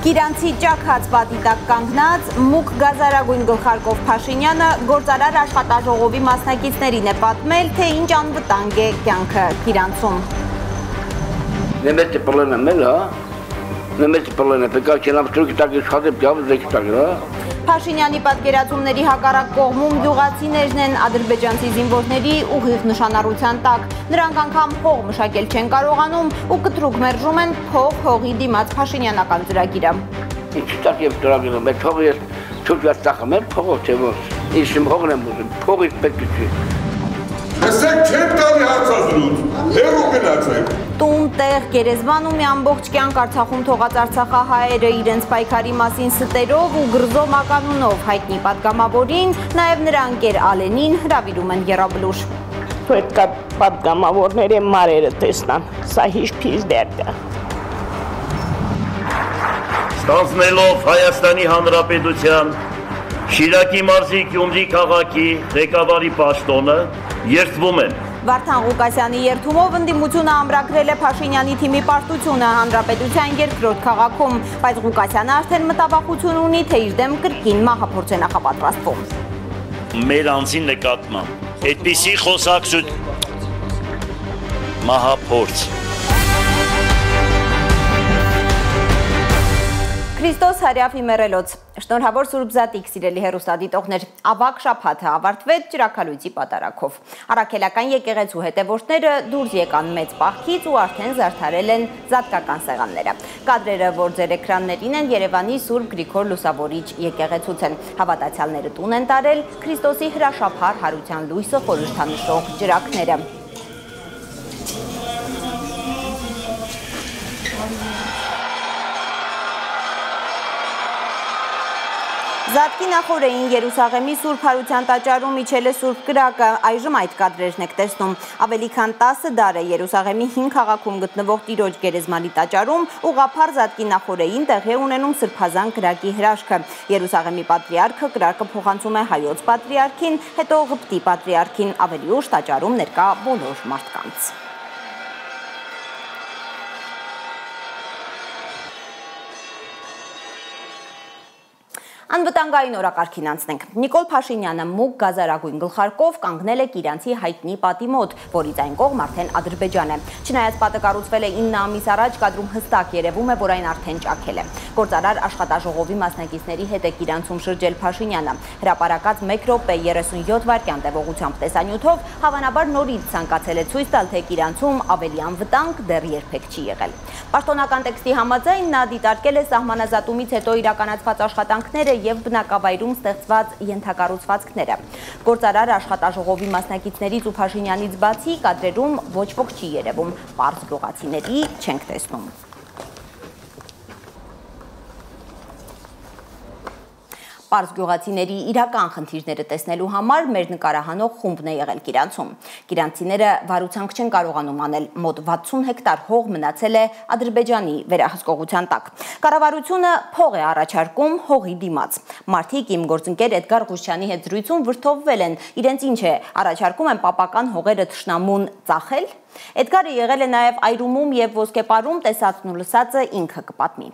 Կիրանցի ճաքած պատի տակ կանգնած մուկ գազարագույն գլխարկով Փաշինյանը գործարար աշխատաժողովի մասնակիցներին է պատմել, թե ինչ անվտանգ է կյանքը Կիրանցում։ Նեմեստի պլանը մել, նեմեստի պլանը, պեկա չենամ ստրուկի տակ իշխատը պյավ զեքի տակ, Փաշինյանի պատկերացումների հակառակ կողմում գյուղացիներն են ադրբեջանցի զինվորների ուղիղ նշանառության տակ։ Նրանք անգամ հող մշակել չեն կարողանում ու կտրուկ մերժում են փող-հողի դիմաց Փաշինյանական ծրագիրը։ Ինչ տակ եմ ծրագիրը, մեր փողը ես չուտված տախում եմ, փողով թե ոնց, իմ հողն եմ ուզում, փողից պետք չի։ Ասեք չեմ տալի հարցազրույց, հեռու գնացեք։ Տուն, տեղ, գերեզման ու մի ամբողջ կյանք Արցախում թողած արցախահայերը իրենց պայքարի մասին ստերով ու գրզո մականունով հայտնի պատգամավորին, նաև նրա ընկեր Ալենին հրավիրում են եռաբլուր։ Պետք է պատգամավորների մարերը տեսնան, սա հիշ-փիզ դերդ է։ Ստանձնելով Հայաստանի Հանրապետության Շիրակի մարզի Գյումրի քաղաքի ղեկավարի պաշտոնը երդվում են։ Վարդան Ղուկասյանի երդումով ընդդիմությունը ամրագրել է Փաշինյանի թիմի պարտությունը Հանրապետության երկրորդ քաղաքում, բայց Ղուկասյանը արդեն մտավախություն ունի, թե իր դեմ կրկին մահափորձ է նախապատրաստվում։ Մեր անձի նկատմամբ այդպիսի խոսակցություն մահափորձ։ Քրիստոս հարյավ իմերելոց, շնորհավոր Սուրբ Զատիկ, սիրելի հեռուստադիտողներ, ավագ շաբաթը ավարտվեց ճրագալույցի պատարագով։ Առաքելական եկեղեցու հետևորդները դուրս եկան մեծ պահքից ու արդեն զարդարել են զատկական սեղանները։ Կադրերը, որ ձեր էկրաններին են, Երևանի Սուրբ Գրիգոր Լուսավորիչ եկեղեցուց են։ Հավատացյալները տուն են տարել Քրիստոսի հրաշափառ հարության լույսը խորհրդանշող ճրագները։ Զատկի նախօրեին Երուսաղեմի Սուրբ Հարության տաճարում իջել է Սուրբ կրակը, այժմ այդ կադրերն եք տեսնում։ Ավելի քան 10 դար է Երուսաղեմի հին քաղաքում գտնվող Տիրոջ գերեզմանի տաճարում ուղղափառ Զատկի նախօրեին տեղի ունենում սրբազան կրակի հրաշքը։ Երուսաղեմի պատրիարքը կրակը փոխանցում է հայոց պատրիարքին, հետո Ղպտի պատրիարքին, ավելի ուշ տաճարում ներկա բոլոր մարդկանց։ Անվտանգային օրակարգին անցնենք։ Նիկոլ Փաշինյանը մուկ գազարագույն գլխարկով կանգնել է Կիրանցի հայտնի պատի մոտ, որից այն կողմ արդեն Ադրբեջան է։ Չնայած պատը կառուցվել է 9 ամիս առաջ, կադրում հստակ երևում է, որ այն արդեն ճաքել է։ Գործարար աշխատաժողովի մասնակիցների հետ է Կիրանցում շրջել Փաշինյանը։ Հրապարակած 1 րոպե 37 վայրկյան տևողությամբ տեսանյութով հավանաբար նորից ցանկացել է ցույց տալ, թե Կիրանցում ավելի անվտանգ դեռ երբեք չի եղել։ Պաշտոնական տեքստի համաձայն նա դիտարկել է սահմանազատումից հետո իրականացված աշխատանքները և բնակավայրում ստեղծված ենթակառուցվածքները։ Գործարար աշխատաժողովի մասնակիցներից ու Փաշինյանից բացի կադրերում ոչ ոք չի երևում, պարզ գյուղացիների չենք տեսնում։ Պարզ գյուղացիների իրական խնդիրները տեսնելու համար մեր նկարահանող խումբն է եղել Կիրանցում։ Կիրանցիները վարուցանք չեն կարողանում անել, մոտ 60 հեկտար հող մնացել է Ադրբեջանի վերահսկողության տակ։ Կառավարությունը փող է առաջարկում հողի դիմաց։ Մարդիկ իմ գործընկեր Էդգար Ղուշչյանի հետ զրույցում վրդովվել են, իրենց ինչ է, առաջարկում են պապական հողերը թշնամուն ծախել։ Էդգարը եղել է նաև Այրումում և Ոսկեպարում, տեսածն ու լսածը ինքը կպատմի։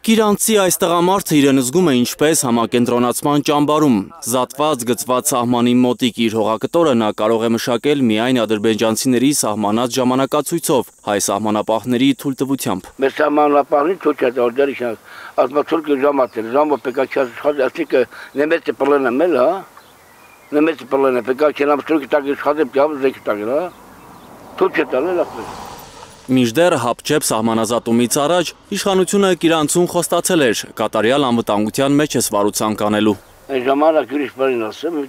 Կիրանցի այս տղամարդը իրեն զգում է ինչպես համակենտրոնացման ճամբարում։ Զատված, գծված սահմանի մոտիկ իր հողակտորը նա կարող է մշակել միայն ադրբեջանցիների սահմանած ժամանակացույցով, հայ սահմանապահների թույլտվությամբ։ Մեր սահմանապահների թույլ չա տալ, ազգաթուրքի ժամը պեկա ասիկը նեմեստի պլանը մել, նեմեստի պլանը պեկա չենամ ստրուկի տակ իշխատը պյավ զեքի տակ, թույլ չա տալ լախտել։ Մինչդեռ հապճեպ սահմանազատումից առաջ իշխանությունը Կիրանցում խոստացել էր կատարյալ անվտանգության մեջ է վարուցանք անելու։ Ժամանակ յուրիշ բանին ասում,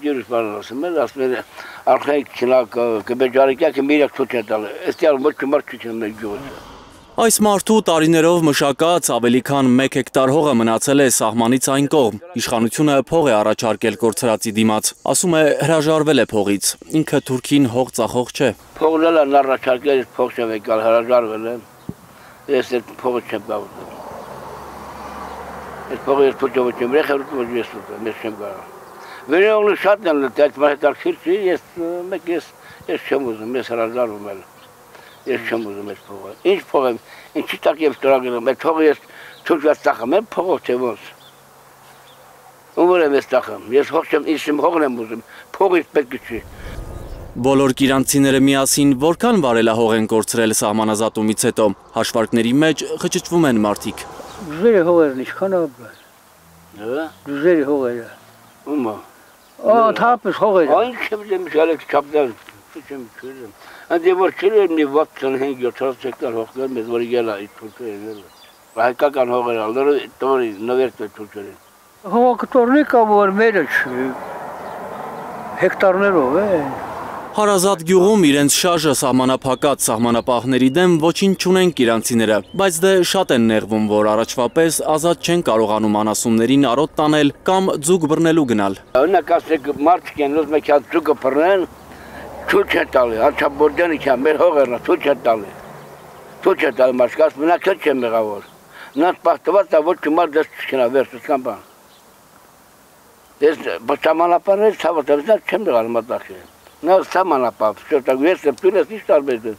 ասում էր արխայիկ չնակ կբեջարիկյա կմիրակ թույլ չա տալ, էստի արում ոչ կմարդ չի չնեմ գյուղը։ Այս մարդու տարիներով մշակած ավելի քան 1 հեկտար հողը մնացել է սահմանից այն կողմ։ Իշխանությունը փող է առաջարկել կորցրածի դիմաց, ասում է հրաժարվել է փողից, ինքը Թուրքին հող ծախող չէ։ Փողն էլ առաջարկել, փող չեմ եկալ, հրաժարվել եմ, ես այդ փողը չեմ գաղութել։ Այդ փողը ես թույլ չեմ եղել, ես չեմ կարող։ Վերողնը շատն են, այդ հետաքրքիր չի, ես չեմ ուզում, ես հրաժարվում եմ։ Ես չեմ ուզում այս փողը։ Ինչ փող եմ, ինչի տակ եմ ստորագրում, այդ փողը ես թուրքված տախում եմ փողով թե ոնց։ Ումր եմ ես տախում, ես հող չեմ, իմ հողն եմ ուզում, փողից պետք չի։ Բոլոր կիրանցիները միասին որքան վարելահող են կորցրել սահմանազատումից հետո, հաշվարկների մեջ խճճվում են մարդիկ։ Դուզերի հողերն ինչքան ապրել։ Դուզերի հողերը։ Ումա։ Թափս հողերը։ Այն չեմ շալեք չապդալ, չեմ չեմ։ Անդե որ չեմ մի 65-70 հեկտար հող մեզ որ եկել այդ թուրքը եկել։ Հայկական հողեր ալները տորի նվերտ թուրքերը։ Հողակտորնի կա որ մերը չի։ Հեկտարներով է։ Հարազատ գյուղում իրենց շարժը սահմանափակած սահմանապահների դեմ ոչինչ չունեն կիրանցիները, բայց դե շատ են նեղվում, որ առաջվա պես ազատ չեն կարողանում անասուններին արոտ տանել կամ ձուկ բռնելու գնալ։ Օրինակ ասեք մարդիկ են ուզում եկած ձուկը բռնեն, ցույց է տալի, արչաբորդյանի քա մեր հողերն ցույց է տալի։ Ցույց է տալի մարդկաց մնակը չեմ եղավոր։ Նա պարտված է ոչ մարդ դες չքնա վերջս կամ բան։ Դες բացամանապարներ ցավոտը չեմ եղալ մտածել։ Նա սահմանապահ, շոտագույս դեպքերս ինչ տարբեր է։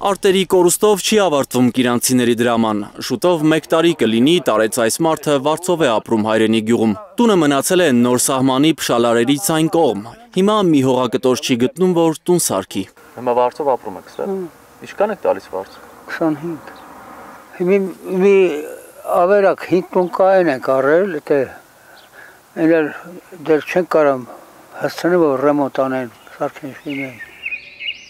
Արտերի կորուստով չի ավարտվում կիրանցիների դրաման։ Շուտով 1 տարի կլինի տարեց այս մարդը Վարչով է ապրում հայրենի գյուղում։ Տունը մնացել է նոր սահմանի փշալարերից այն կողմ։ Հիմա մի հողակտոր չի գտնում, որ տուն սարքի։ Հիմա Վարչով ապրում եք, սա։ Ինչքան եք տալիս Վարչ։ 25։ Մի ավերակ 5 տուն կային ենք առել, դե այլ դեռ չեն կարող հասցնել որ ռեմոնտ անեն, սարքեն շինեն։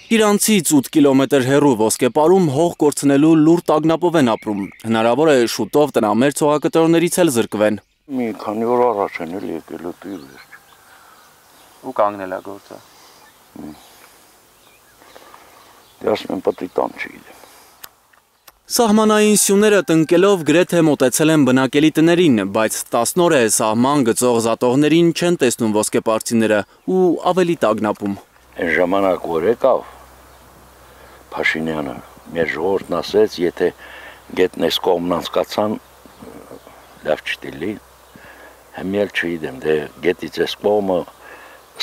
Իրանցից 8 կիլոմետր հեռու Ոսկեպարում հող կորցնելու լուր տագնապով են ապրում։ Հնարավոր է շուտով տնամերձ հողակտորներից էլ զրկվեն։ Մի քանի օր առաջ են էլ եկել ուտի վերջ։ Ու կանգնել է գործը։ Դե ասում եմ պետք է տան չգիտեմ։ Սահմանային սյուները տնկելով գրեթե մոտեցել են բնակելի տներին, բայց 10 օր է սահման գծող զատողներին չեն տեսնում ոսկեպարցիները ու ավելի տագնապում։ Այն ժամանակ որ եկավ Փաշինյանը մեր ժողովրդն ասեց, եթե գետն էս կողմն անցկացան լավ չտիլի, հեմիել չգիտեմ, դե գետից էս կողմը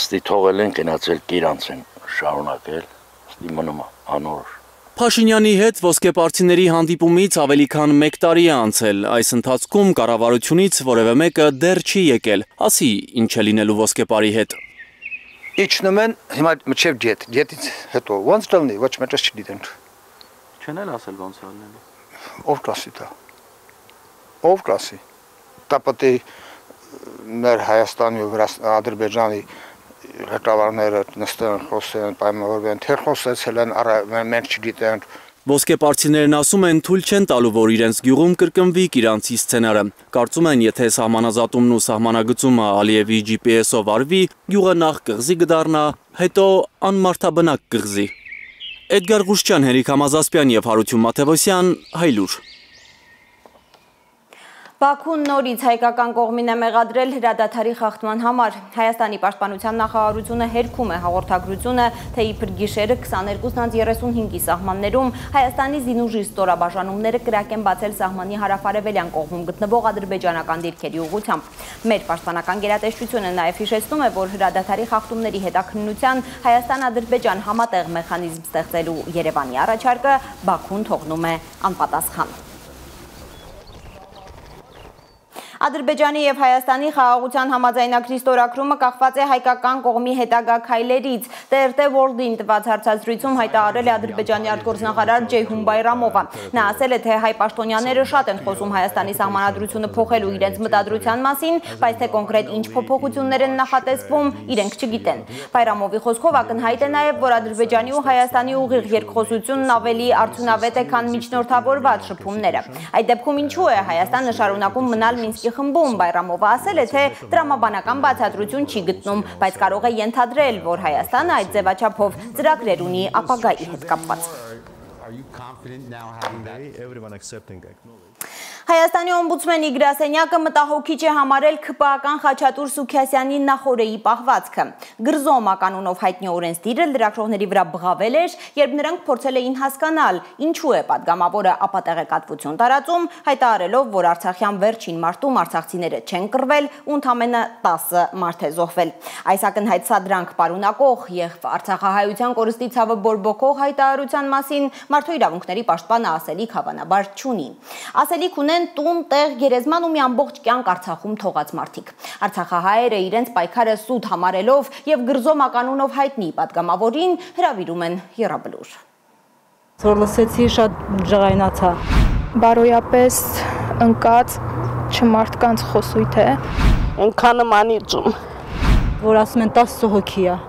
ստի թողել են գնացել Կիրանց են շարունակել, ստի մնում անոր։ Փաշինյանի հետ ոսկեպարցիների հանդիպումից ավելի քան 1 տարի է անցել, այս ընթացքում կառավարությունից որևէ մեկը դեռ չի եկել, ասի ինչ է լինելու ոսկեպարի հետ։ Իջնում են հիմա մինչև ջետից հետո ոնց դառնի ոչ մեկը չգիտենք։ Չեն էլ ասել ոնց է լինելու։ Ով կասի դա։ Ով կասի։ Դա պետք է մեր Հայաստանի ու Ադրբեջանի ղեկավարները նստեն խոսեն, պայմանավորվեն, թե խոսեցել են, մենք չգիտենք։ Ոսկեպարցիներն ասում են թույլ չեն տալու, որ իրենց գյուղում կրկնվի Կիրանցի սցենարը։ Կարծում են, եթե սահմանազատումն ու սահմանագծումը Ալիևի GPS-ով արվի, գյուղը նախ կղզի կդառնա, հետո անմարդաբնակ կղզի։ Էդգար Ղուշչյան, Հենրիկ Համազասպյան եւ Հարություն Մաթևոսյան, Հայլուր։ Բաքուն նորից հայկական կողմին է մեղադրել հրադադարի խախտման համար։ Հայաստանի պաշտպանության նախարարությունը հերքում է հաղորդագրությունը, թե իբր գիշերը 22:35-ի սահմաններում Հայաստանի զինուժի ստորաբաժանումները կրակ են բացել սահմանի հարավարևելյան կողմում գտնվող ադրբեջանական դիրքերի ուղղությամբ։ Մեր պաշտպանական գերատեսչությունը նաև հիշեցնում է, որ հրադադարի խախտումների հետաքննության Հայաստան-Ադրբեջան համատեղ մեխանիզմ ստեղծելու Երևանի առաջարկը Բաքուն թողնում է անպատասխան։ Ադրբեջանի եւ Հայաստանի խաղաղության համաձայնագրի ստորագրումը կախված է հայկական կողմի հետագա քայլերից։ TRT World-ին տված հարցազրույցում հայտարարել է Ադրբեջանի արտգործնախարար Ջեյհուն Բայրամովը։ Նա ասել է, թե հայ պաշտոնյաները շատ են խոսում Հայաստանի սահմանադրությունը փոխելու իրենց մտադրության մասին, բայց թե կոնկրետ ինչ փոփոխություններ են նախատեսվում, իրենք չգիտեն։ Բայրամովի խոսքով ակնհայտ է նաև, որ Ադրբեջանի ու Հայաստանի ուղիղ երկխոսությունն ավելի արդյունավետ է, քան միջնորդավորված շփումները։ Այդ դեպքում ինչու է Հայաստանը շարունակում մնալ Մինսկի խմբում, Բայրամովը ասել է, թե տրամաբանական բացատրություն չի գտնում, բայց կարող է ենթադրել, որ Հայաստանը այդ ձևաչափով ծրագրեր ունի ապագայի հետ կապված։ Հայաստանի օմբուդսմենի գրասենյակը մտահոգիչ է համարել ՔՊԱ-ական Խաչատուր Սուքիասյանի նախօրեի պահվածքը։ Գրզոմա կանոնով հայտնի օրենսդիրը լրագրողների վրա բղավել էր, երբ նրանք փորձել էին հասկանալ, ինչու է պատգամավորը ապատեղեկատվություն տարածում, հայտարարելով, որ Արցախյան վերջին մարտում արցախցիները չեն կռվել ու ընդամենը 10 մարդ է զոհվել։ Այս ակնհայտ սադրանք պարունակող եւ արցախահայության կորստի ցավը բորբոքող հայտարարության մասին մարդու իրավունքների պաշտպանը ասելիք հավանաբար չունի։ Ասելիք ունեն տուն, տեղ, գերեզման ու մի ամբողջ կյանք Արցախում թողած մարդիկ։ Արցախահայերը իրենց պայքարը սուտ համարելով եւ գրզոմա կանոնով հայտնի պատգամավորին հրավիրում են եռաբլուր։ Որ լսեցի շատ ջղայնացա։ Բարոյապես ընկած չմարդկանց խոսույթ է։ Այնքանը մանիծում, որ ասում են 10 հոգի է։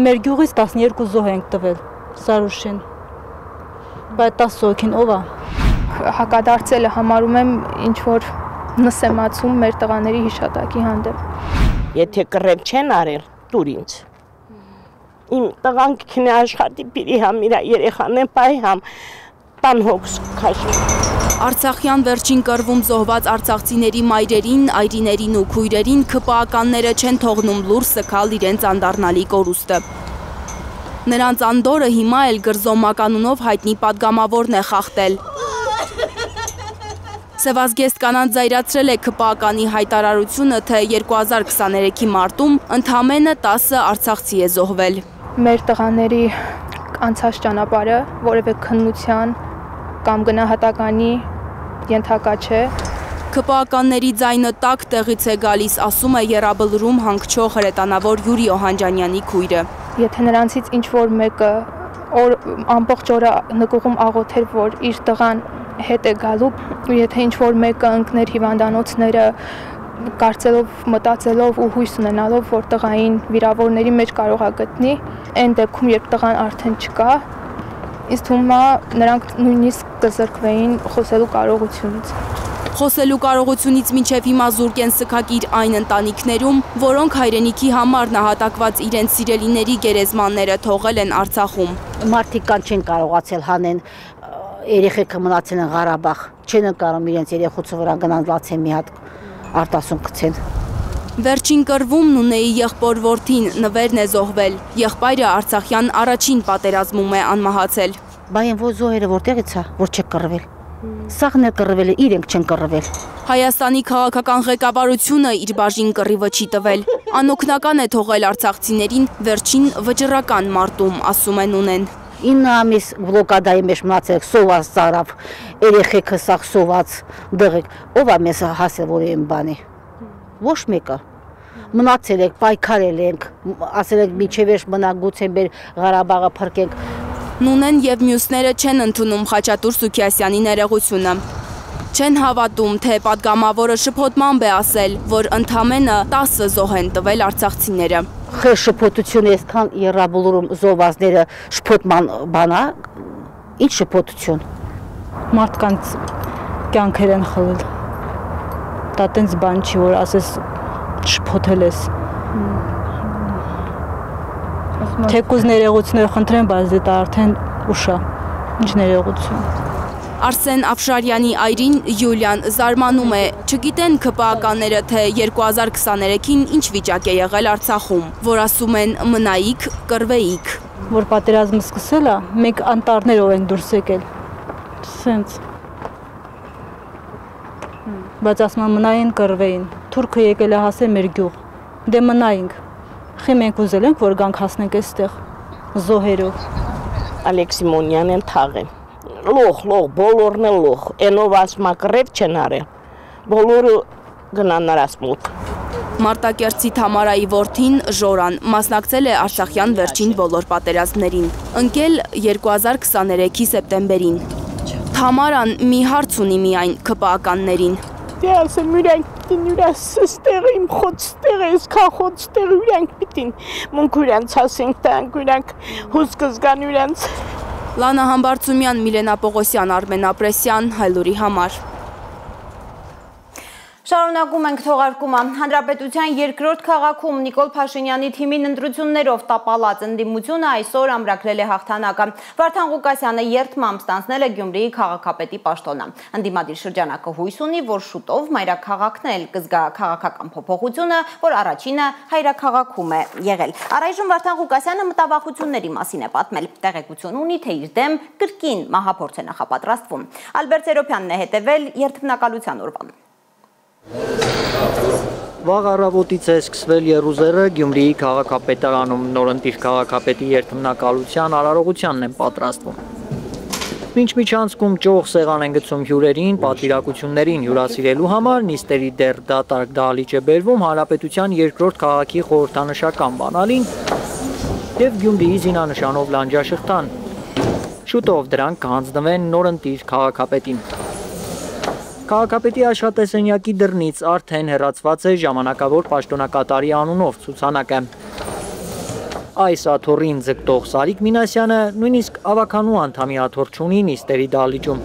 Մեր գյուղից 12 զոհ ենք տվել, Սարուշին։ Բայց 10 հոգին ով է։ Հակադարձելը համարում եմ ինչ-որ նսեմացում մեր տղաների հիշատակի հանդեպ։ Եթե կռև չեն արել, դուր ինձ։ Իմ տղանք քնի աշխատի պիրի համ իրա երեխան է պայ համ տան հոգս քաշի։ Արցախյան վերջին կռվում զոհված արցախցիների մայրերին, այրիներին ու քույրերին ՔՊԱ-ականները չեն թողնում լուր սքալ իրենց անդառնալի կորուստը։ Նրանց անդորը հիմա էլ գրզոմականունով հայտնի պատգամավորն է խախտել։ Սևազգեստ կանանց զայրացրել է ՔՊԱ-ականի հայտարարությունը, թե 2023-ի մարտում ընդամենը 10 արցախցի է զոհվել։ Մեր տղաների անցած ճանապարհը որևէ քննության կամ գնահատականի ենթակա չէ։ ՔՊԱ-ականների ձայնը տաք տեղից է գալիս, ասում է եռաբլրում հանգչող հրետանավոր Յուրի Օհանջանյանի քույրը։ Եթե նրանցից ինչ-որ մեկը ամբողջ օրը նկուղում աղոթեր, որ իր տղան հետ է գալու, եթե ինչ-որ մեկը ընկներ հիվանդանոցները կարծելով, մտածելով ու հույս ունենալով, որ տղային վիրավորների մեջ կարող է գտնի, այն դեպքում, երբ տղան արդեն չկա, ինձ թվում է նրանք նույնիսկ կզրկվեին խոսելու կարողությունից։ Խոսելու կարողությունից մինչև հիմա զուրկ են սգագիր այն ընտանիքներում, որոնք հայրենիքի համար նահատակված իրենց սիրելիների գերեզմանները թողել են Արցախում։ Մարդիկ կան չեն կարողացել հանեն, երեխեքը մնացել են Ղարաբաղ, չեն կարում իրենց երեխուցը վրա գնան լացեն մի հատ արտասում գցեն։ Վերջին կռվում Նունեի եղբոր որդին Նվերն է զոհվել, եղբայրը Արցախյան առաջին պատերազմում է անմահացել։ Բայ են որ զոհերը որտեղից է, որ չեք կռվել։ Սաղն է կռվել է, իրենք չեն կռվել։ Հայաստանի քաղաքական ղեկավարությունը իր բաժին կռիվը չի տվել։ Անօգնական է թողել արցախցիներին վերջին վճռական մարտում, ասում են Նունեն։ 9 ամիս բլոկադայի մեջ մնացել սոված ծարավ, երեխեքը սաղ սոված դղեք, ով է մեզ հասել որ են բանի։ Ոչ մեկը։ Մնացել եք, պայքարել ենք, ասել եք միջև վերջ մնանք գուցե մեր Ղարաբաղը փրկենք։ Նունեն եւ մյուսները չեն ընդունում Խաչատուր Սուքիասյանի ներողությունը։ Չեն հավատում, թե պատգամավորը շփոթմամբ է ասել, որ ընդամենը 10 զոհ են տվել արցախցիները։ Խե շփոթությունը այսքան եռաբլուրում զոհվածները շփոթման բանա, ինչ շփոթություն։ Մարդկանց կյանքեր են խլել։ Դա տենց բան չի, որ ասես շփոթել ես։ Թեկուզ ներողություններ խնդրեմ, բայց դա արդեն ուշ է։ Ինչ ներողություն։ Արսեն Աֆշարյանի այրին Յուլիան զարմանում է, չգիտեն ՔՊԱ-ականները, թե 2023-ին ինչ վիճակ է եղել Արցախում, որ ասում են մնայիք, կռվեիք։ Որ պատերազմը սկսել է, մենք անտառներով են դուրս եկել։ Սենց։ Բայց ասում են մնային, կռվեին։ Թուրքը եկել է հասել մեր գյուղ։ Դե մնայինք։ Խի մենք ուզել ենք, որ գանք հասնենք այստեղ զոհերով։ Ալեքսի Մոնյանեն թաղեն։ Լող, բոլորն են լող, ենով ասմա կռև չեն արել, բոլորը գնան նրանց մոտ։ Մարտակերտցի Թամարայի որդին Ժորան մասնակցել է Արցախյան վերջին բոլոր պատերազմներին, ընկել 2023-ի սեպտեմբերին։ Թամարան մի հարց ունի միայն ՔՊԱ-ականներին։ Դե ասեմ յուրանք պիտին յուրաս ստեղ իմ խոտ ստեղ ես կա խոտ ստեղ յուրանք պիտին մունք յուրանց հասենք տանք յուրանք հուսկը զգան յուրանց։ Լանա Համբարձումյան, Միլենա Պողոսյան, Արմեն Ապրեսյան, Հայլուրի համար։ Շարունակում ենք թողարկումը։ Հանրապետության երկրորդ քաղաքում Նիկոլ Փաշինյանի թիմին ընտրություններով տապալած ընդդիմությունը այսօր ամրագրել է հաղթանակը։ Վարդան Ղուկասյանը երդմամբ ստանձնել է Գյումրիի քաղաքապետի պաշտոնը։ Ընդդիմադիր շրջանակը հույս ունի, որ շուտով մայրաքաղաքն էլ կզգա քաղաքական փոփոխությունը, որ առաջինը հայրաքաղաքում է եղել։ Առայժմ Վարդան Ղուկասյանը մտավախությունների մասին է պատմել։ Տեղեկություն ունի, թե իր դեմ կրկին մահափորձ է նախապատրաստվում։ Ալբերտ Սերոփյանն է հետևել երդմնակալության օրվան։ Վաղ առավոտից է սկսվել եռուզեռը Գյումրիի քաղաքապետարանում, նորընտիր քաղաքապետի երդմնակալության արարողությանն են պատրաստվում։ Մինչ միջանցքում ճոխ սեղան են գցում հյուրերին, պատվիրակություններին հյուրասիրելու համար, նիստերի դեռ դատարկ դահլիճ է բերվում Հանրապետության երկրորդ քաղաքի խորհրդանշական բանալին և Գյումրիի զինանշանով լանջաշղթան։ Շուտով դրանք կհանձնվեն նորընտիր քաղաքապետին։ Քաղաքապետի աշխատասենյակի դռնից արդեն հեռացված է ժամանակավոր պաշտոնակատարի անունով ցուցանակը։ Այս աթոռին ձգտող Սարիկ Մինասյանը նույնիսկ ավականու անդամի աթոռ չունի նիստերի դահլիճում։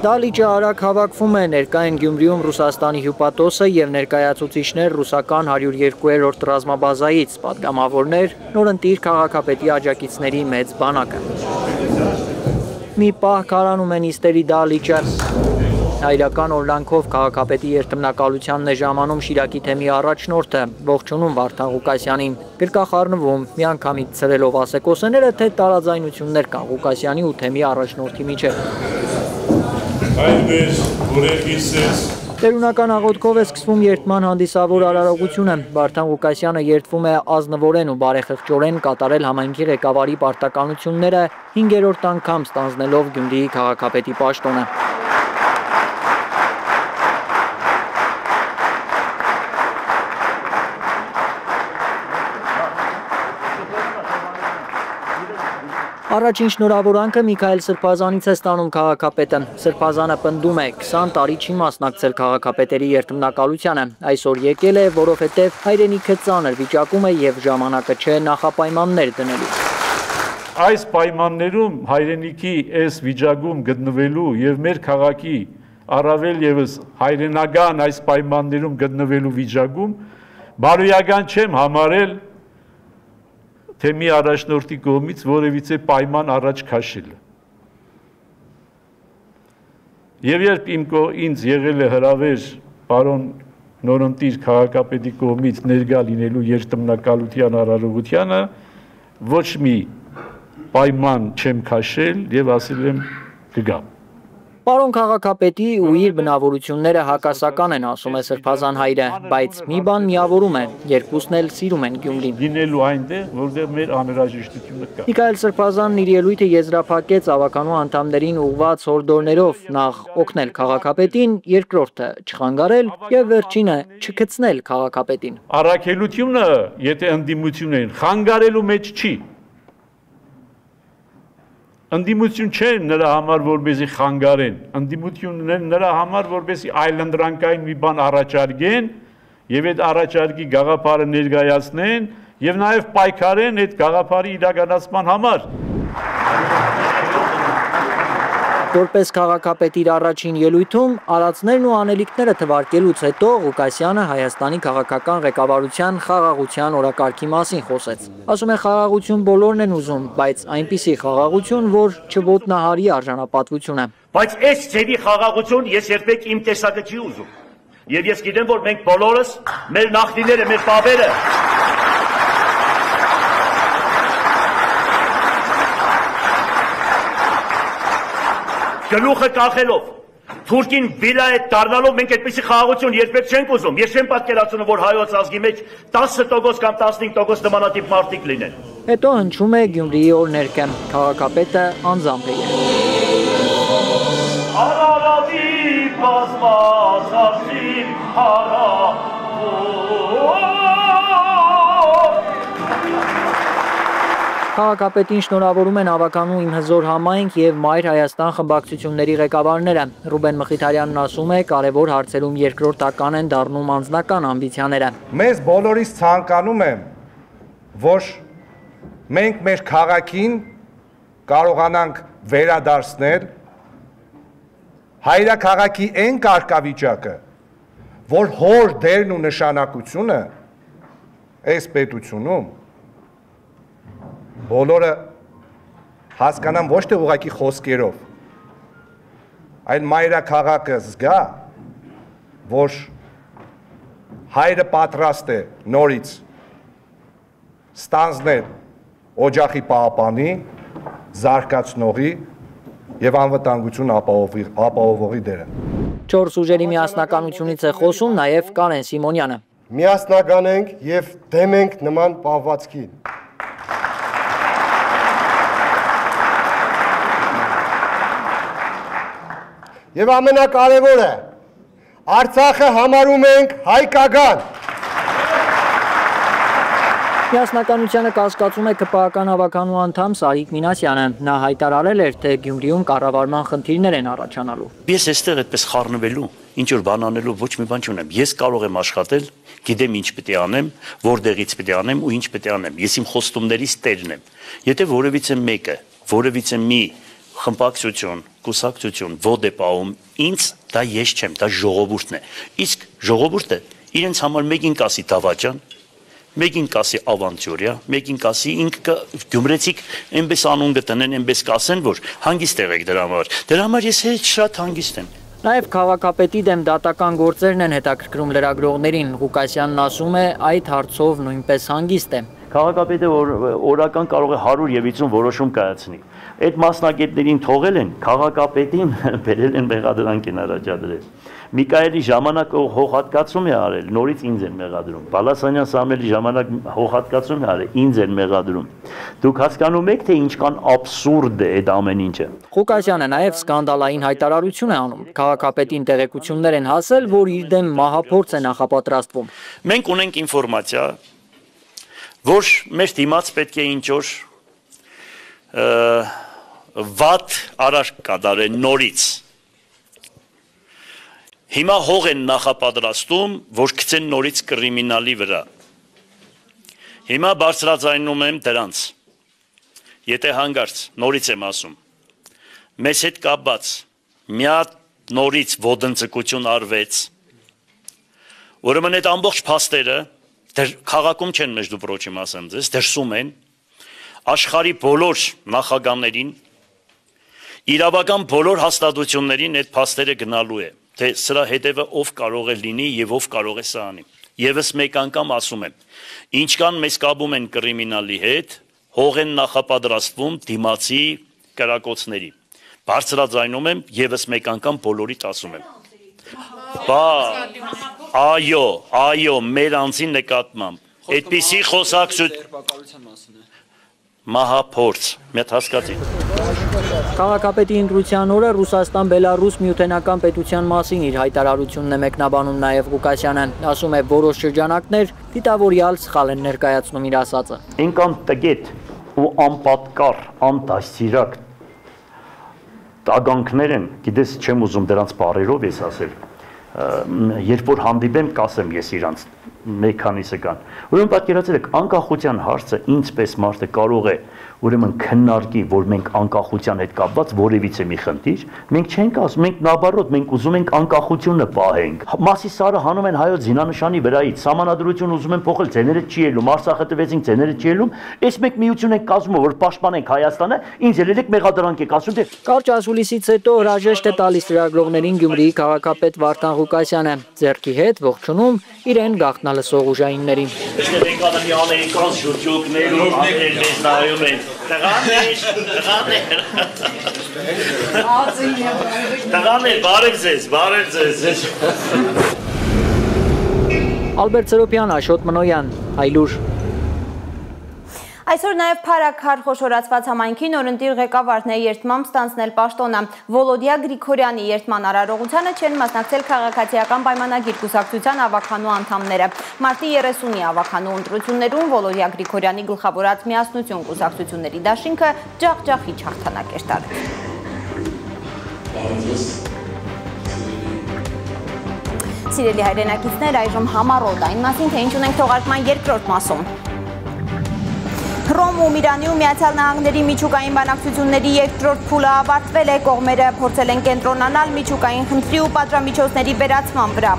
Դահլիճը արագ հավաքվում է, ներկա են Գյումրիում Ռուսաստանի հյուպատոսը և ներկայացուցիչներ ռուսական 102-րդ ռազմաբազայից, պատգամավորներ, նորընտիր քաղաքապետի աջակիցների մեծ բանակը։ Մի պահ քարանում է նիստերի դահլիճը։ Հայրական օրլանքով քաղաքապետի երդմնակալությանն է ժամանում Շիրակի թեմի առաջնորդը, ողջունում Վարդան Ղուկասյանին, գրկախառնվում, միանգամից ցրելով ասեկոսեները, թե տարաձայնություններ կան Ղուկասյանի ու թեմի առաջնորդի միջև։ Տերունական աղոթքով է սկսվում երդման հանդիսավոր արարողությունը։ Վարդան Ղուկասյանը երդվում է ազնվորեն ու բարեխղճորեն կատարել համայնքի ղեկավարի պարտականությունները 5-րդ անգամ ստանձնելով Գյումրիի քաղաքապետի պաշտոնը։ Առաջին շնորհավորանքը Միքայել Սրբազանից է ստանում քաղաքապետը։ Սրբազանը պնդում է 20 տարի չի մասնակցել քաղաքապետերի երդմնակալությանը։ Այսօր եկել է, որովհետև հայրենիքը ծանր վիճակում է և ժամանակը չէ նախապայմաններ դնելու։ Այս պայմաններում հայրենիքի այս վիճակում գտնվելու և մեր քաղաքի առավել ևս հայրենական այս պայմաններում գտնվելու վիճակում բարոյական չեմ համարել թե մի առաջնորդի կողմից որևիցե պայման առաջ քաշելը։ Եվ երբ ինձ եղել է հրավեր պարոն նորընտիր քաղաքապետի կողմից ներկա լինելու երդմնակալության արարողությանը, ոչ մի պայման չեմ քաշել և ասել եմ կգամ։ Պարոն քաղաքապետի ու իր բնավորությունները հակասական են, ասում է Սրբազան հայրը, բայց մի բան միավորում է, երկուսն էլ սիրում են Գյումրին։ Լինելու այնտեղ, որտեղ մեր անհրաժեշտությունը կա։ Միքայել Սրբազանն իր ելույթը եզրափակեց ավականու անդամներին ուղղված հորդորներով, նախ օգնել քաղաքապետին, երկրորդը չխանգարել և վերջինը չգցնել քաղաքապետին։ Առաքելությունը, եթե ընդդիմություն են, խանգարելու մեջ չի։ Ընդդիմություն չեն նրա համար, որպեսզի խանգարեն, ընդդիմությունն են նրա համար, որպեսզի այլընտրանքային մի բան առաջարկեն և այդ առաջարկի գաղափարը ներկայացնեն և նաև պայքարեն այդ գաղափարի իրականացման համար։ Որպես քաղաքապետ իր առաջին ելույթում արածներն ու անելիքները թվարկելուց հետո Ղուկասյանը Հայաստանի քաղաքական ղեկավարության խաղաղության օրակարգի մասին խոսեց։ Ասում է խաղաղություն բոլորն են ուզում, բայց այնպիսի խաղաղություն, որ չոտնահարի արժանապատվությունը։ Բայց այս ձևի խաղաղություն ես երբեք իմ տեսակը չի ուզում։ Եվ ես գիտեմ, որ մենք բոլորս, մեր նախնիները, մեր պապերը գլուխը կախելով, թուրքին վիլայետ դառնալով մենք այդպիսի խաղաղություն երբեք չենք ուզում։ Ես չեմ պատկերացնում, որ հայոց ազգի մեջ 10% կամ 15% նմանատիպ մարդիկ լինեն։ Հետո հնչում է Գյումրիի օրհներգը, քաղաքապետը անձամբ է Արարատի բազմած արծիվ Քաղաքապետին շնորհավորում են ավականու Իմ հզոր համայնք և Մայր Հայաստան խմբակցությունների ղեկավարները։ Ռուբեն Մխիթարյանն ասում է, կարևոր հարցերում երկրորդական են դառնում անձնական ամբիցիաները։ Մեզ բոլորիս ցանկանում եմ, որ մենք մեր քաղաքին կարողանանք վերադարձնել հայրաքաղաքի այն կարգավիճակը, որ հոր դերն ու նշանակությունը այս պետությունում բոլորը հասկանան ոչ թե ուղղակի խոսքերով, այլ մայրաքաղաքը զգա, որ հայրը պատրաստ է նորից ստանձնել օջախի պահապանի, զարգացնողի եւ անվտանգություն ապահովողի դերը։ 4 ուժերի միասնականությունից է խոսում նաև Կարեն Սիմոնյանը։ Միասնականենք եւ դեմ ենք նման պահվածքին։ Եվ ամենակարևորը, Արցախը համարում ենք հայկական։ Միասնականությանը կասկածում է ԿՊԱ-ական հավաքանու անդամ Սահիկ Մինասյանը։ Նա հայտարարել էր, թե Գյումրիում կառավարման խնդիրներ են առաջանալու։ Ես այստեղ այդպես խառնվելու, ինչ որ բան անելու ոչ մի բան չունեմ։ Ես կարող եմ աշխատել, գիտեմ ինչ պետք է անեմ, որտեղից պետք է անեմ ու ինչ պետք է անեմ։ Ես իմ խոստումներից տերն եմ։ Եթե որևիցե մեկը, որևիցե մի խմբակցություն, կուսակցություն ոդ է պահում, ինձ դա ես չեմ, դա ժողովուրդն է։ Իսկ ժողովուրդը իրենց համար մեկին կասի դավաճան, մեկին կասի ավանտյուրիա, մեկին կասի ինքը գյումրեցիք այնպես անուն գտնեն, այնպես կասեն, որ հանգիստ եղեք դրա համար։ Դրա համար ես շատ հանգիստ եմ։ Նաև քաղաքապետի դեմ դատական գործերն են հետաքրքրում լրագրողներին։ Ղուկասյանն ասում է, այդ հարցով նույնպես հանգիստ է։ Քաղաքապետը օրական կարող է 150 որոշում կայացնի։ Այդ մասնագետներին թողել են, քաղաքապետին բերել են մեղադրանք են առաջադրել։ Միկայելի ժամանակ հողհատկացում է արել, նորից ինձ են մեղադրում։ Բալասանյան Սամվելի ժամանակ հողհատկացում է արել, ինձ են մեղադրում։ Դուք հասկանում եք, թե ինչքան աբսուրդ է այդ ամեն ինչը։ Ղուկասյանը նաև սկանդալային հայտարարություն է անում։ Քաղաքապետին տեղեկություններ են հասել, որ իր դեմ մահափորձ է նախապատրաստվում։ Մենք ունենք ինֆորմացիա, որ մեր դիմաց պետք է ինչ-որ վատ արարք կատարեն նորից։ Հիմա հող են նախապատրաստում, որ գցեն նորից կրիմինալի վրա։ Հիմա բարձրաձայնում եմ դրանց։ Եթե հանգարց, նորից եմ ասում, մեզ հետ կապված մի հատ նորից ոտնձգություն արվեց, ուրեմն այդ ամբողջ փաստերը քաղաքում չեն մեջ դուպրոչի մասեմ ձեզ, դրսում են, աշխարհի բոլոր նախագահներին, իրավական բոլոր հաստատություններին այդ փաստերը գնալու է, թե սրա հետևը ով կարող է լինի եւ ով կարող է սա անի։ Եվս մեկ անգամ ասում եմ, ինչքան մեզ կապում են կրիմինալի հետ, հող են նախապատրաստվում դիմացի կրակոցների։ Բարձրաձայնում եմ, եվս մեկ անգամ բոլորիդ ասում եմ։ Այո, մեր անձի նկատմամբ այդպիսի խոսակցություն մահափորձ, մեծ հասկացի։ Քաղաքապետի ընտրության օրը Ռուսաստան-Բելարուս միութենական պետության մասին իր հայտարարությունն է մեկնաբանում նաև Ղուկասյանը, ասում է որոշ շրջանակներ դիտավորյալ սխալ են ներկայացնում իր ասածը։ Ինքան տգետ ու անպատկառ, անտասիրակ տագանքներ են, գիտես չեմ ուզում դրանց բառերով ես ասել, երբ որ հանդիպեմ կասեմ ես իրանց մեկ քանիսը կան։ Ուրեմն պատկերացրեք, անկախության հարցը ինձպես մարդը կարող է ուրեմն քննարկի, որ մենք անկախության հետ կապված որևիցե մի խնդիր, մենք չենք ասում, մենք նաբարոտ, մենք ուզում ենք անկախությունը պահենք։ Մասի սարը հանում են հայոց զինանշանի վրայից, սահմանադրություն ուզում են փոխել, ձեները չի ելում, Արցախը տվեցինք, ձեները չի ելում, այս մեկ միություն ենք կազմում, որ պաշտպանենք Հայաստանը, ինձ ելեք մեղադրանք եք ասում, թե Կարճ ասուլիսից հետո հրաժեշտ է տալիս լրագրողներին Գյումրիի քաղաքապետ Վարդան Ղուկասյանը, ձեռքի հետ ողջունում իրեն գաղտնալսող ուժայիններին։ Այստեղ եկան մի ամերիկան շրջուկներ ու ամերիկան նայում են։ Տղաներ, բարև ձեզ։ Ալբերտ Սերոպյան, Աշոտ Մնոյան, Հայլուր։ Այսօր նաև Փարաքար խոշորացված համայնքի նորընտիր ղեկավարն է երդմամբ ստանձնել պաշտոնը։ Վոլոդիա Գրիգորյանի երդման արարողությանը չեն մասնակցել քաղաքացիական պայմանագիր կուսակցության ավականու անդամները։ Մարտի 30-ի ավականու ընտրություններում Վոլոդիա Գրիգորյանի գլխավորած միասնություն կուսակցությունների դաշինքը ջախջախիչ հաղթանակ էր տարել։ Սիրելի հայրենակիցներ, այժմ համառոտ այն մասին, թե ինչ ունենք թողարկման երկրորդ մասում։ Թրոմում Իրանի ու Միացյալ Նահանգների միջուկային բանակցությունների երկրորդ փուլը ավարտվել է, կողմերը փորձել են կենտրոնանալ միջուկային խնդրի ու պատժամիջոցների վերացման վրա։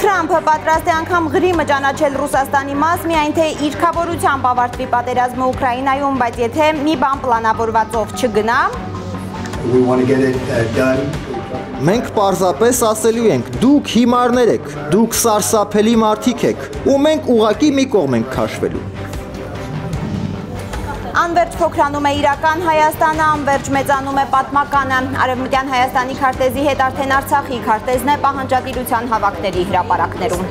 Թրամփը պատրաստ է անգամ Ղրիմը ճանաչել Ռուսաստանի մաս, միայն թե իր քավորությամբ ավարտվի պատերազմը Ուկրաինայում, բայց եթե մի բան պլանավորվածով չգնա, մենք պարզապես ասելու ենք, դուք հիմարներ եք, դուք սարսափելի մարդիկ եք, ու մենք ուղղակի մի կողմ ենք քաշվելու։ Անվերջ փոքրանում է իրական Հայաստանը, անվերջ մեծանում է պատմականը։ Արևմտյան Հայաստանի քարտեզի հետ արդեն Արցախի քարտեզն է պահանջատիրության հավաքների հրապարակներում։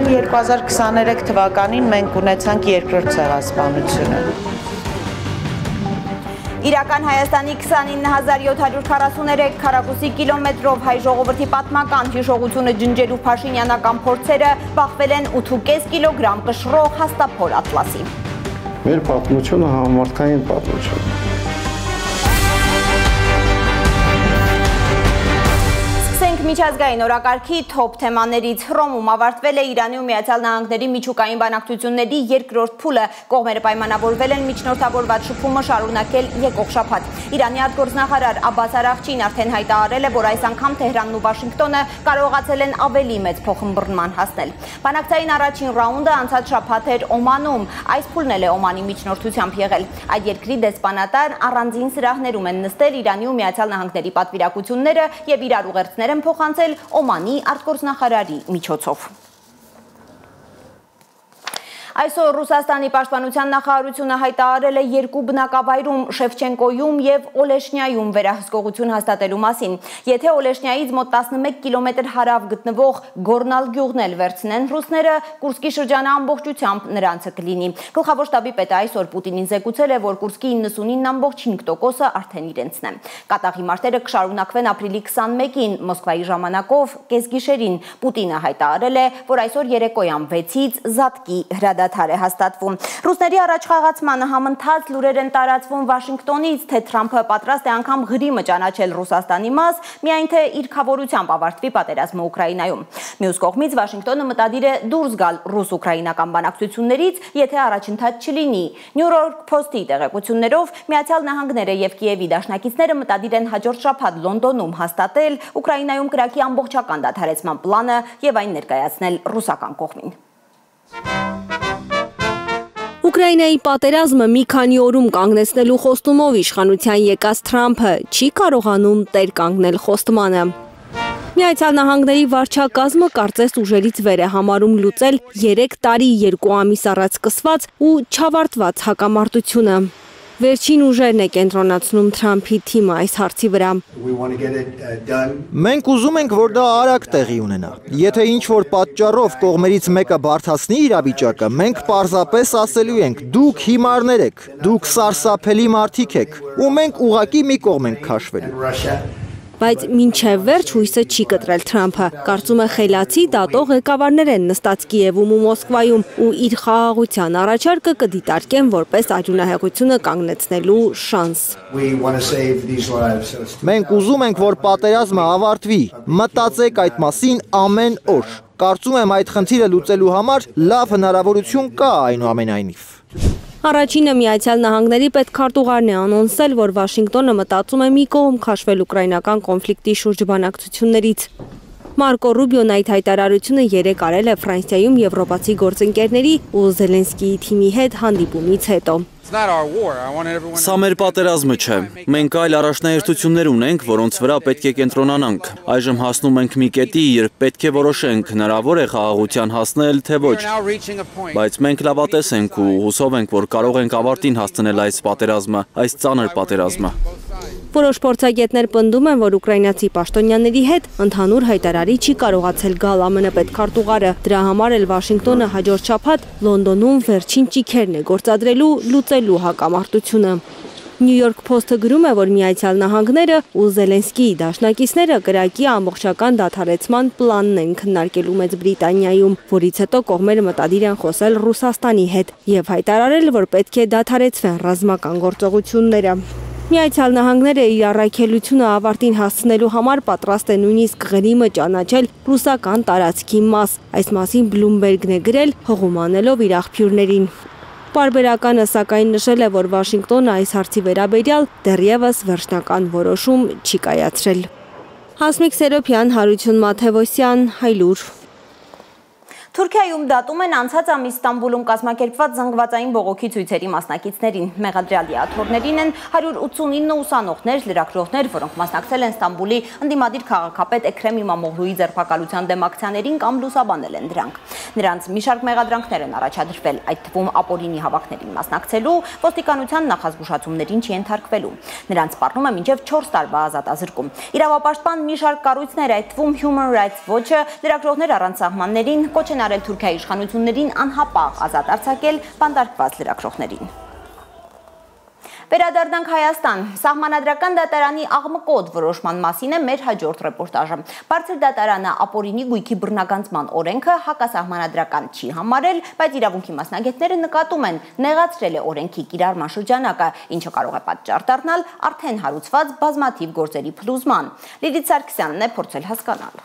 2023 թվականին մենք ունեցանք երկրորդ ցեղասպանությունը։ Իրական Հայաստանի 29743 քառակուսի կիլոմետրով հայ ժողովրդի պատմական հիշողությունը ջնջելու փաշինյանական փորձերը բախվել են 8.5 կիլոգրամ կշռող հաստափոր ատլասի։ Մեր պատմությունը համարտային պատմություն է։ Միջազգային օրակարգի թոփ թեմաներից Հռոմում ավարտվել է Իրանի ու Միացյալ Նահանգների միջուկային բանակցությունների երկրորդ փուլը։ Կողմերը պայմանավորվել են միջնորդավորված շփումը շարունակել եկող շաբաթ։ Իրանի արտգործնախարար Աբբաս Արաղչին արդեն հայտարարել է, որ այս անգամ Թեհրանն ու Վաշինգտոնը կարողացել են ավելի մեծ փոխըմբռնման հասնել։ Բանակցային առաջին ռաունդը անցած շաբաթ էր Օմանում։ Այս փուլն էլ է Օմանի միջնորդությամբ եղել։ Այդ երկրի դեսպանատան առանձին սրահներում են նստել Իրանի ու Միացյալ Նահանգների պատվիրակությունները եւ իրար ուղերձներ են փոխանցել Օմանի արտգործնախարարի միջոցով։ Այսօր Ռուսաստանի պաշտպանության նախարարությունը հայտարարել է երկու բնակավայրում Շևչենկոյում եւ Օլեշնյայում վերահսկողություն հաստատելու մասին։ Եթե Օլեշնյայից մոտ 11 կիլոմետր հարավ գտնվող Գորնալ գյուղն էլ վերցնեն ռուսները, Կուրսկի շրջանը ամբողջությամբ նրանցը կլինի։ Գլխավոր շտաբի պետը այսօր Պուտինին զեկուցել է, որ Կուրսկի 99.5%-ը արդեն իրենցն է։ Կատաղի մարտերը կշարունակվեն ապրիլի 21-ին Մոսկվայի ժամանակով կեսգիշերին։ Պուտինը հայտարարել է, որ այսօր երեկոյան 6-ից Զատկի հրադադար է հաստատվում։ Ռուսների առաջխաղացմանը համընթաց լուրեր են տարածվում Վաշինգտոնից, թե Թրամփը պատրաստ է անգամ Ղրիմը ճանաչել Ռուսաստանի մաս, միայն թե իր քավորությամբ ավարտվի պատերազմը Ուկրաինայում։ Մյուս կողմից Վաշինգտոնը մտադիր է դուրս գալ ռուս-ուկրաինական բանակցություններից, եթե առաջընթաց չլինի։ New York Post-ի տեղեկություններով Միացյալ Նահանգները եւ Կիևի դաշնակիցները մտադիր են հաջորդ շաբաթ Լոնդոնում հաստատել Ուկրաինայում կրակի ամբողջական դադարեցման պլանը եւ այն ներկայացնել ռուսական կողմին։ Ուկրաինայի պատերազմը մի քանի օրում կանգնեցնելու խոստումով իշխանության եկած Թրամփը չի կարողանում տեր կանգնել խոստմանը։ Միացյալ Նահանգների վարչակազմը կարծես ուժերից վեր է համարում լուծել 3 տարի 2 ամիս առաջ սկսված ու չավարտված հակամարտությունը։ Վերջին ուժերն է կենտրոնացնում Թրամփի թիմը այս հարցի վրա։ Մենք ուզում ենք, որ դա արագ տեղի ունենա։ Եթե ինչ-որ պատճառով կողմերից մեկը բարդացնի իրավիճակը, մենք պարզապես ասելու ենք, դուք հիմարներ եք, դուք սարսափելի մարդիկ եք, ու մենք ուղղակի մի կողմ ենք քաշվելու։ Բայց մինչև վերջ հույսը չի կտրել Թրամփը։ Կարծում է խելացի դատող ղեկավարներ են նստած Կիևում ու Մոսկվայում ու իր խաղաղության առաջարկը կդիտարկեն որպես արյունահեղությունը կանգնեցնելու շանս։ Մենք ուզում ենք, որ պատերազմը ավարտվի։ Մտածեք այդ մասին ամեն օր։ Կարծում եմ այդ խնդիրը լուծելու համար լավ հնարավորություն կա այնուամենայնիվ։ Առաջինը Միացյալ Նահանգների պետքարտուղարն է անոնսել, որ Վաշինգտոնը մտածում է մի կողմ քաշվել ուկրաինական կոնֆլիկտի շուրջ բանակցություններից։ Մարկո Ռուբիոն այդ հայտարարությունը երեկ արել է Ֆրանսիայում եվրոպացի գործընկերների ու Զելենսկիի թիմի հետ հանդիպումից հետո։ Սա մեր պատերազմը չէ։ Մենք այլ առաջնահերթություններ ունենք, որոնց վրա պետք է կենտրոնանանք։ Այժմ հասնում ենք մի կետի, երբ պետք է որոշենք, հնարավոր է խաղաղության հասնել, թե ոչ։ Բայց մենք լավատես ենք ու հուսով ենք, որ կարող ենք ավարտին հասցնել այս պատերազմը, այս ծանր պատերազմը։ Որոշ փորձագետներ պնդում են, որ ուկրաինացի պաշտոնյաների հետ ընդհանուր հայտարարի չի կարողացել գալ ԱՄՆ պետքարտուղարը։ Դրա համար էլ Վաշինգտոնը հաջորդ շաբաթ Լոնդոնում վերջին ճիգերն է գործադրելու լուծելու հակամարտությունը։ New York Post-ը գրում է, որ Միացյալ Նահանգները ու Զելենսկիի դաշնակիցները կրակի ամբողջական դադարեցման պլանն են քննարկելու Մեծ Բրիտանիայում, որից հետո կողմերը մտադիր են խոսել Ռուսաստանի հետ եւ հայտարարել, որ պետք է դադարեցվեն ռազմական գործողությունները։ Միացյալ Նահանգները իր առաքելությունը ավարտին հասցնելու համար պատրաստ է նույնիսկ Ղրիմը ճանաչել ռուսական տարածքի մաս։ Այս մասին Bloomberg-ն է գրել, հղում անելով իր աղբյուրներին։ Պարբերականը սակայն նշել է, որ Վաշինգտոնը այս հարցի վերաբերյալ դեռևս վերջնական որոշում չի կայացրել։ Հասմիկ Սերոփյան, Հարություն Մաթևոսյան, Հայլուր։ Թուրքիայում դատում են անցած ամիս Ստամբուլում կազմակերպված զանգվածային բողոքի ցույցերի մասնակիցներին։ Մեղադրյալ լիաթոռներին են 189 ուսանողներ, լրագրողներ, որոնք մասնակցել են Ստամբուլի ընդդիմադիր քաղաքապետ Էքրեմ Իմամօղլուի ձերբակալության դեմ ակցիաներին կամ լուսաբանել են դրանք։ Նրանց մի շարք մեղադրանքներ են առաջադրվել, այդ թվում ապօրինի հավաքներին մասնակցելու, ոստիկանության նախազգուշացումներին չենթարկվելու։ Նրանց սպառնում է մինչև 4 տարվա ազատազրկում։ Իրավապաշտպան մի շարք կառույցներ, այդ թվում Human Rights Watch-ը, լրագրողներ առանց սահմաններին կոչ են արել Թուրքիայի իշխանություններին անհապաղ ազատ արձակել բանտարկված լրագրողներին։ Վերադառնանք Հայաստան։ Սահմանադրական դատարանի աղմկոտ որոշման մասին է մեր հաջորդ ռեպորտաժը։ Բարձր դատարանը ապօրինի գույքի բռնագանձման օրենքը հակասահմանադրական չի համարել, բայց իրավունքի մասնագետները նկատում են, նեղացրել է օրենքի կիրառման շրջանակը, ինչը կարող է պատճառ դառնալ արդեն հարուցված բազմաթիվ գործերի փլուզման։ Լիլիթ Սարգսյանն է փորձել հասկանալ։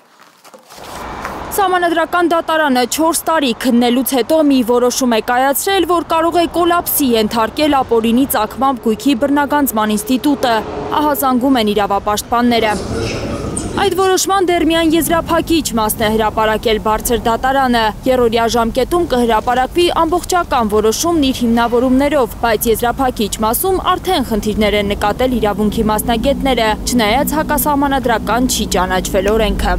Սահմանադրական դատարանը 4 տարի քննելուց հետո մի որոշում է կայացրել, որ կարող է կոլապսի ենթարկել ապօրինի ծագմամբ գույքի բռնագանձման ինստիտուտը, ահազանգում են իրավապաշտպանները։ Այդ որոշման դեռ միայն եզրափակիչ մասն է հրապարակել բարձր դատարանը, երրորդյա ժամկետում կհրապարակվի ամբողջական որոշումն իր հիմնավորումներով, բայց եզրափակիչ մասում արդեն խնդիրներ են նկատել իրավունքի մասնագետները, չնայած հակասահմանադրական չի ճանաչվել օրենքը։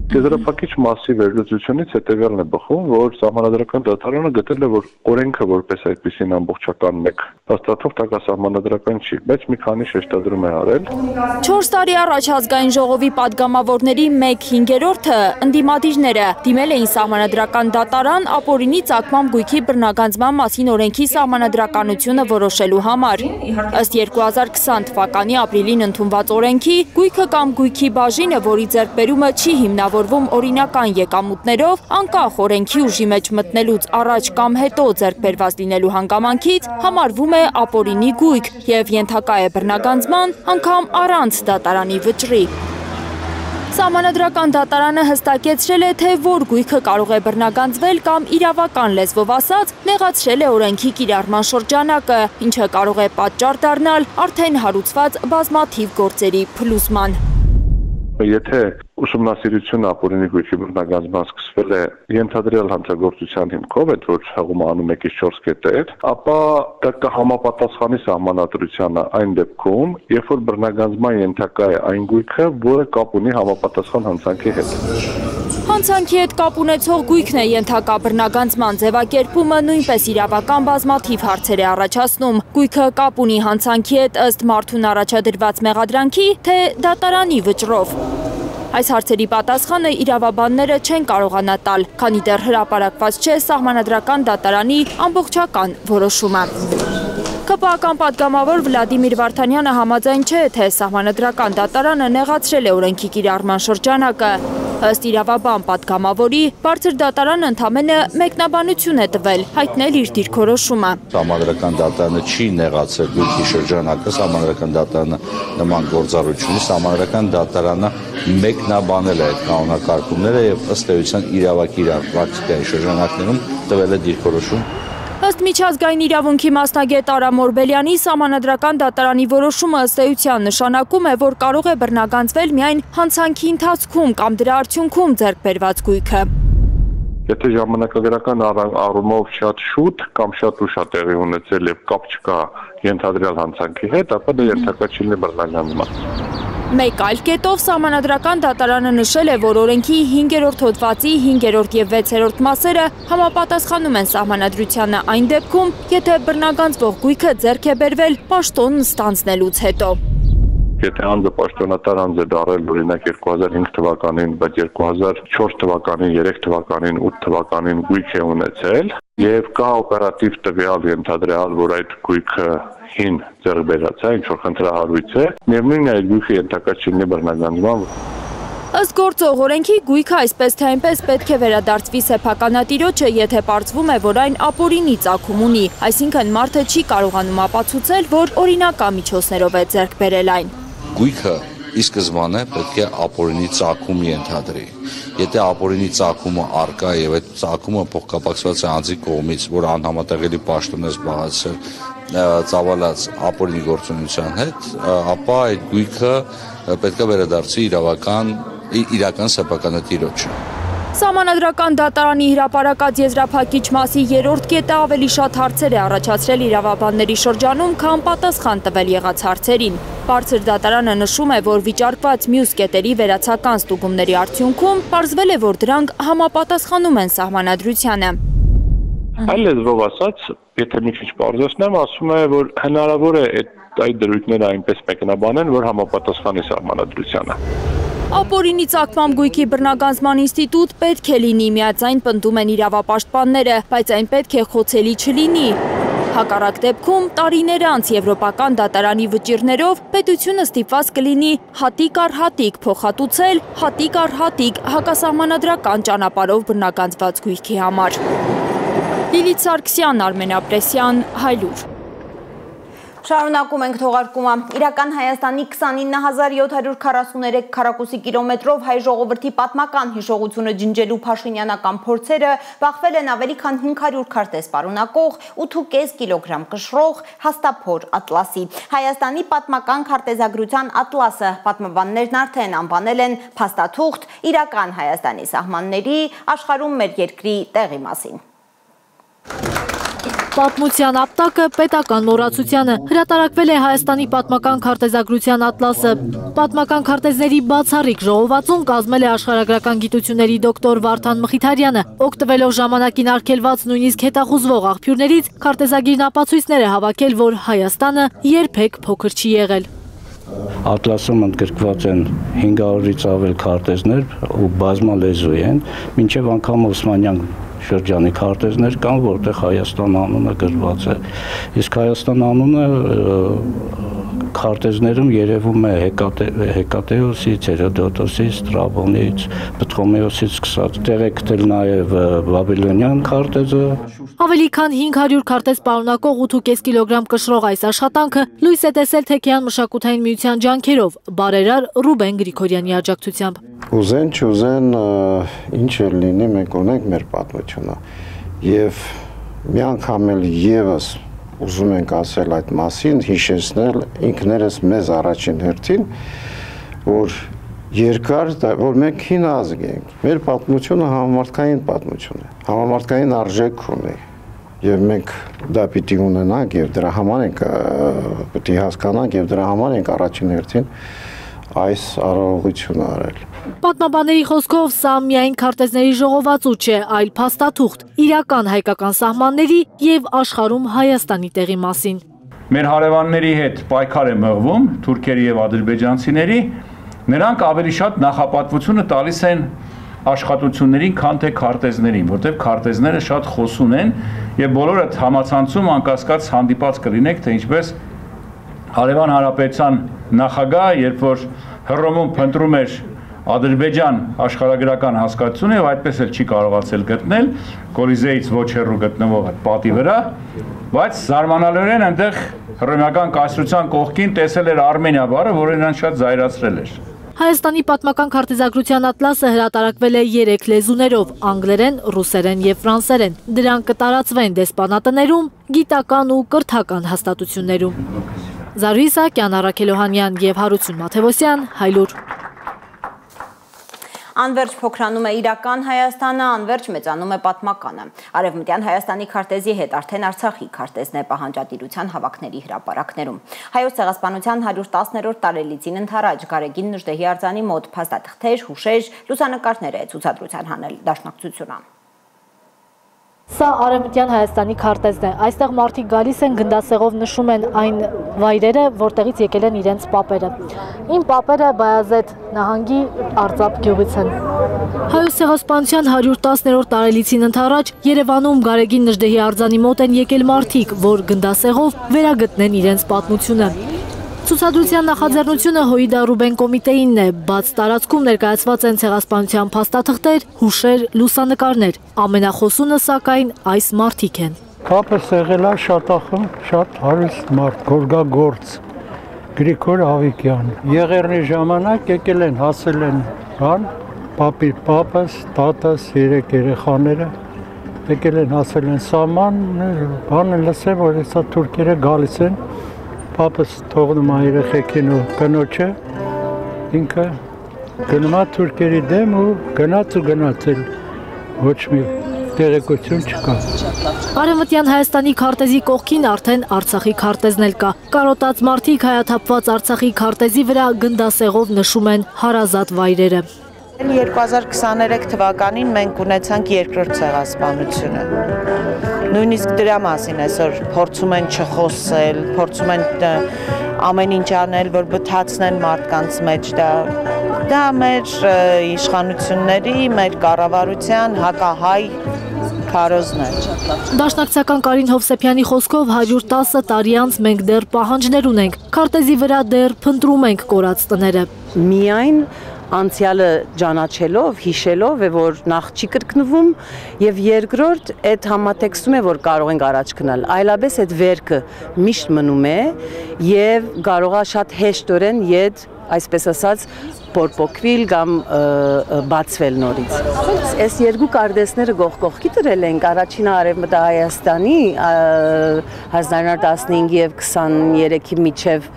Եզրափակիչ մասի վերլուծությունից հետևյալն է բխում, որ Սահմանադրական դատարանը գտել է, որ օրենքը որպես այդպիսին ամբողջական մեկ հաստատող հակասահմանադրական չի, բայց մի քանի շեշտադրում է արել։ 4 տարի առաջ ազգային ժողովի падգամավորների 1/5-ը ընդդիմադիրները դիմել էին Սահմանադրական դատարան ապօրինի ծագմամբ գույքի բռնագանձման մասին օրենքի սահմանադրականությունը որոշելու համար։ Ըստ 2020 թվականի ապրիլին ընդունված օրենքի, գույքը կամ գույքի բաժինը, որի ձեռքբերումը չի հիմնավորվում օրինական եկամուտներով, անկախ օրենքի ուժի մեջ մտնելուց առաջ կամ հետո ձեռքբերված լինելու հանգամանքից, համարվում է ապօրինի գույք և ենթակա է բռնագանձման, անգամ առանց դատարանի վճռի։ Սահմանադրական դատարանը հստակեցրել է, թե որ գույքը կարող է բռնագանձվել կամ իրավական լեզվով ասած, նեղացրել է օրենքի կիրառման շրջանակը, ինչը կարող է պատճառ դառնալ արդեն հարուցված բազմաթիվ գործերի փլուզման։ Եթե ուսումնասիրությունը ապօրինի գույքի բռնագանձման սկսվել է ենթադրյալ հանցագործության հիմքով, այդ որ հղումը անում 1-4 կետեր, ապա դա կհամապատասխանի սահմանադրությանը այն դեպքում, երբ որ բռնագանձման ենթակա է այն գույքը, որը կապ ունի համապատասխան հանցանքի հետ։ Հանցանքի հետ կապ ունեցող գույքն է ենթակա բռնագանձման ձևակերպումը նույնպես իրավական բազմաթիվ հարցեր է առաջացնում։ Գույքը կապ ունի հանցանքի հետ ըստ մարդուն առաջադրված մեղադրանքի, թե դատարանի վճռով։ Այս հարցերի պատասխանը իրավաբանները չեն կարողանա տալ, քանի դեռ հրապարակված չէ Սահմանադրական դատարանի ամբողջական որոշումը։ ԿՊԱ-ական պատգամավոր Վլադիմիր Վարդանյանը համաձայն չէ, թե Սահմանադրական դատարանը նեղացրել է օրենքի կիրառման շրջանակը։ Ըստ իրավաբան պատգամավորի, բարձր դատարանը ընդամենը մեկնաբանություն է տվել, հայտնել իր դիրքորոշումը։ Սահմանադրական դատարանը չի նեղացրել գույքի շրջանակը, Սահմանադրական դատարանը նման գործառույթ, Սահմանադրական դատարանը մեկնաբանել է այդ կանոնակարգումները եւ ըստ էության իրավակի պրակտիկայի շրջանակներում տվել է դիրքորոշում։ Ըստ միջազգային իրավունքի մասնագետ Արամ Օրբելյանի, Սահմանադրական դատարանի որոշումը ըստ էության նշանակում է, որ կարող է բռնագանձվել միայն հանցանքի ընթացքում կամ դրա արդյունքում ձեռք բերված գույքը։ Եթե ժամանակագրական առումով շատ շուտ կամ շատ ուշ է տեղի ունեցել եւ կապ չկա ենթադրյալ հանցանքի հետ, ապա դա ենթակա չի լինի բռնագանձման։ Մեկ այլ կետով Սահմանադրական դատարանը նշել է, որ օրենքի 5-րդ հոդվածի 5-րդ եւ 6-րդ մասերը համապատասխանում են Սահմանադրությանը այն դեպքում, եթե բռնագանձվող գույքը ձեռք է բերվել պաշտոնն ստանձնելուց հետո։ Եթե անձը պաշտոնատար անձ է դառել օրինակ 2005 թվականին, բայց 2004 թվականին, 3 թվականին, 8 թվականին գույք է ունեցել եւ կա օպերատիվ տվյալ ենթադրյալ, որ այդ գույքը հին ձեռք բերած է, ինչ որ խնդրահարույց է, միևնույնն է այդ գույքը ենթակա չի լինի բռնագանձման։ Ըստ գործող օրենքի գույքը այսպես թե այնպես պետք է վերադարձվի սեփականատիրոջը, եթե պարզվում է, որ այն ապօրինի ծագում ունի, այսինքն մարդը չի կարողանում ապացուցել, որ օրինական միջոցներով է ձեռք բերել այն։ Գույքը ի սկզբանե պետք է ապօրինի ծագում ենթադրի։ Եթե ապօրինի ծագումը առկա եւ այդ ծագումը փոխկապակցված է անձի կողմից, որ անհամատեղելի պաշտոն է զբաղեցրել ծավալած ապօրինի գործունեության հետ, ապա այդ գույքը պետք է վերադարձի իրական սեփականատիրոջը։ Սահմանադրական դատարանի հրապարակած եզրափակիչ մասի 3-րդ կետը ավելի շատ հարցեր է առաջացրել իրավաբանների շրջանում, քան պատասխան տվել եղած հարցերին։ Բարձր դատարանը նշում է, որ վիճարկված մյուս կետերի վերացական ստուգումների արդյունքում պարզվել է, որ դրանք համապատասխանում են սահմանադրությանը։ Այլ լեզվով ասած, եթե մի քիչ պարզեցնեմ, ասում է, որ հնարավոր է այդ դրույթները այնպես մեկնաբանեն, որ համապատասխանի սահմանադրությանը։ Ապօրինի ծագմամբ գույքի բռնագանձման ինստիտուտ պետք է լինի, միաձայն պնդում են իրավապաշտպանները, բայց այն պետք է խոցելի չլինի։ Հակառակ դեպքում տարիներ անց եվրոպական դատարանի վճիռներով պետությունը ստիպված կլինի հատիկ առ հատիկ փոխհատուցել հատիկ առ հատիկ հակասահմանադրական ճանապարհով բռնագանձված գույքի համար։ Լիլիթ Սարգսյան, Արմեն Ապրեսյան, Հայլուր։ Շարունակում ենք թողարկումը։ Իրական Հայաստանի 29743 քառակուսի կիլոմետրով հայ ժողովրդի պատմական հիշողությունը ջնջելու փաշինյանական փորձերը բախվել են ավելի քան 500 քարտեզ պարունակող 8.5 կիլոգրամ կշռող հաստափոր ատլասի։ Հայաստանի պատմական քարտեզագրության ատլասը պատմաբաններն արդեն անվանել են փաստաթուղթ իրական Հայաստանի սահմանների աշխարհում մեր երկրի տեղի մասին։ Պատմության ապտակը պետական մոռացությանը հրատարակվել է Հայաստանի պատմական քարտեզագրության ատլասը։ Պատմական քարտեզների բացառիկ ժողովածուն կազմել է աշխարհագրական գիտությունների դոկտոր Վարդան Մխիթարյանը, օգտվելով ժամանակին արգելված նույնիսկ հետախուզվող աղբյուրներից քարտեզագիրն ապացույցներ է հավաքել, որ Հայաստանը երբեք փոքր չի եղել։ Ատլասում ընդգրկված են 500-ից ավել քարտեզներ ու բազմալեզու են, մինչև անգամ Օսմանյան շրջանի քարտեզներ կան, որտեղ Հայաստան անունը գրված է։ Իսկ Հայաստան անունը քարտեզներում երևում է Հեկատեոսից, Հերոդոտոսից, Ստրաբոնից, Պտղոմեոսից սկսած։ Տեղ է գտել նաև Բաբելոնյան քարտեզը։ Ավելի քան 500 քարտեզ պարունակող 8.5 կիլոգրամ կշռող այս աշխատանքը լույս է տեսել Թեքեյան մշակութային միության ջանքերով, բարերար Ռուբեն Գրիգորյանի աջակցությամբ։ Ուզեն չուզեն ինչ էլ լինի, մենք ունենք մեր պատմությունը եւ մի անգամ էլ եւս ուզում ենք ասել այդ մասին, հիշեցնել ինքներս մեզ առաջին հերթին, որ երկար, որ մենք հին ազգ ենք, մեր պատմությունը համամարտկային պատմություն է, համամարտկային արժեք ունի եւ մենք դա պիտի ունենանք եւ դրա համար ենք պիտի հասկանանք եւ դրա համար ենք առաջին հերթին այս արարողությունը արել։ Պատմաբանների խոսքով սա միայն քարտեզների ժողովածու չէ, այլ փաստաթուղթ իրական հայկական սահմանների եւ աշխարհում Հայաստանի տեղի մասին։ Մեր հարևանների հետ պայքար է մղվում թուրքերի եւ ադրբեջանցիների, նրանք ավելի շատ նախապատվությունը տալիս են աշխատություններին, քան թե քարտեզներին, որտեղ քարտեզները շատ խոսուն են եւ բոլորը համացանցում անկասկած հանդիպած կլինեք, թե ինչպես Հարևան Հանրապետության նախագահ, երբ որ Հռոմում փնտրում էր Ադրբեջան աշխարհագրական հասկացությունը եւ այդպես էլ չի կարողացել գտնել Կոլիզեից ոչ հեռու գտնվող պատի վրա, բայց զարմանալիորեն այնտեղ հռոմեական կայսրության կողքին տեսել էր Արմենիա բառը, որը նրան շատ զայրացրել էր։ Հայաստանի պատմական քարտեզագրության ատլասը հրատարակվել է 3 լեզուներով՝ անգլերեն, ռուսերեն եւ ֆրանսերեն։ Դրանք կտարածվեն դեսպանատներում, գիտական ու կրթական հաստատություններում։ Զարուհի Իսահակյան, Առաքել Օհանյան եւ Հարություն Մաթեոսյան, Հայլուր։ Անվերջ փոքրանում է իրական Հայաստանը, անվերջ մեծանում է պատմականը։ Արևմտյան Հայաստանի քարտեզի հետ արդեն Արցախի քարտեզն է պահանջատիրության հավաքների հրապարակներում։ Հայոց ցեղասպանության 110-րդ տարելիցին ընթരാճ Գարեգին Նժդեհի արձանի մոտ փաստաթղթեր, հուշեր, լուսանկարներ է ցուցադրության հանել Դաշնակցությունը։ Սա Արևմտյան Հայաստանի քարտեզն է։ Այստեղ մարդիկ գալիս են գնդասեղով նշում են այն վայրերը, որտեղից եկել են իրենց պապերը։ Իմ պապերը Բայազեդ նահանգի Արծապ գյուղից են։ Հայոց ցեղասպանության 110-րդ տարելիցին ընթരാճ Երևանում Գարեգին Նժդեհի արձանի մոտ են եկել մարդիկ, որ գնդասեղով վերագտնեն իրենց պատմությունը։ Ցուցադրության նախաձեռնությունը Հոիդա Ռուբեն կոմիտեինն է, բաց տարածքում ներկայացված են ցեղասպանության փաստաթղթեր, հուշեր, լուսանկարներ։ Ամենախոսունը սակայն այս մարդիկ են։ Կապը եղել է Շատախում, շատ հարուստ մարդ, գորգագործ, Գրիգոր Ավիկյան։ Եղեռնի ժամանակ եկել են, հասել են հան, պապի պապս, տատս, 3 երեխաները, եկել են, հասել են սաման, բանը լսել, որ հեսա թուրքերը գալիս են, պապս թողնում է երեխեքին ու կնոջը, ինքը գնում է թուրքերի դեմ ու գնացել, ոչ մի տեղեկություն չկա։ Արևմտյան Հայաստանի քարտեզի կողքին արդեն Արցախի քարտեզն էլ կա։ Կարոտած մարդիկ հայաթափված Արցախի քարտեզի վրա գնդասեղով նշում են հարազատ վայրերը։ 2023 թվականին մենք ունեցանք երկրորդ ցեղասպանությունը։ Նույնիսկ դրա մասին այսօր փորձում են չխոսել, փորձում են ամեն ինչ անել, որ բթացնեն մարդկանց մեջ դա մեր իշխանությունների, մեր կառավարության հակահայ քարոզն է։ Դաշնակցական Կարին Հովսեփյանի խոսքով 110 տարի անց մենք դեռ պահանջներ ունենք, քարտեզի վրա դեռ փնտրում ենք կորած տները։ Միայն անցյալը ճանաչելով, հիշելով է, որ նախ չի կրկնվում եւ երկրորդ այդ համատեքստում է, որ կարող ենք առաջ գնալ, այլապես այդ վերքը միշտ մնում է եւ կարող է շատ հեշտորեն իդ, այսպես ասած, փորփոքվել կամ բացվել նորից։ Այս երկու կարդեսները գողքի դրել ենք, առաջինը Արևմտյան Հայաստանի 1915 եւ 23-ի միջև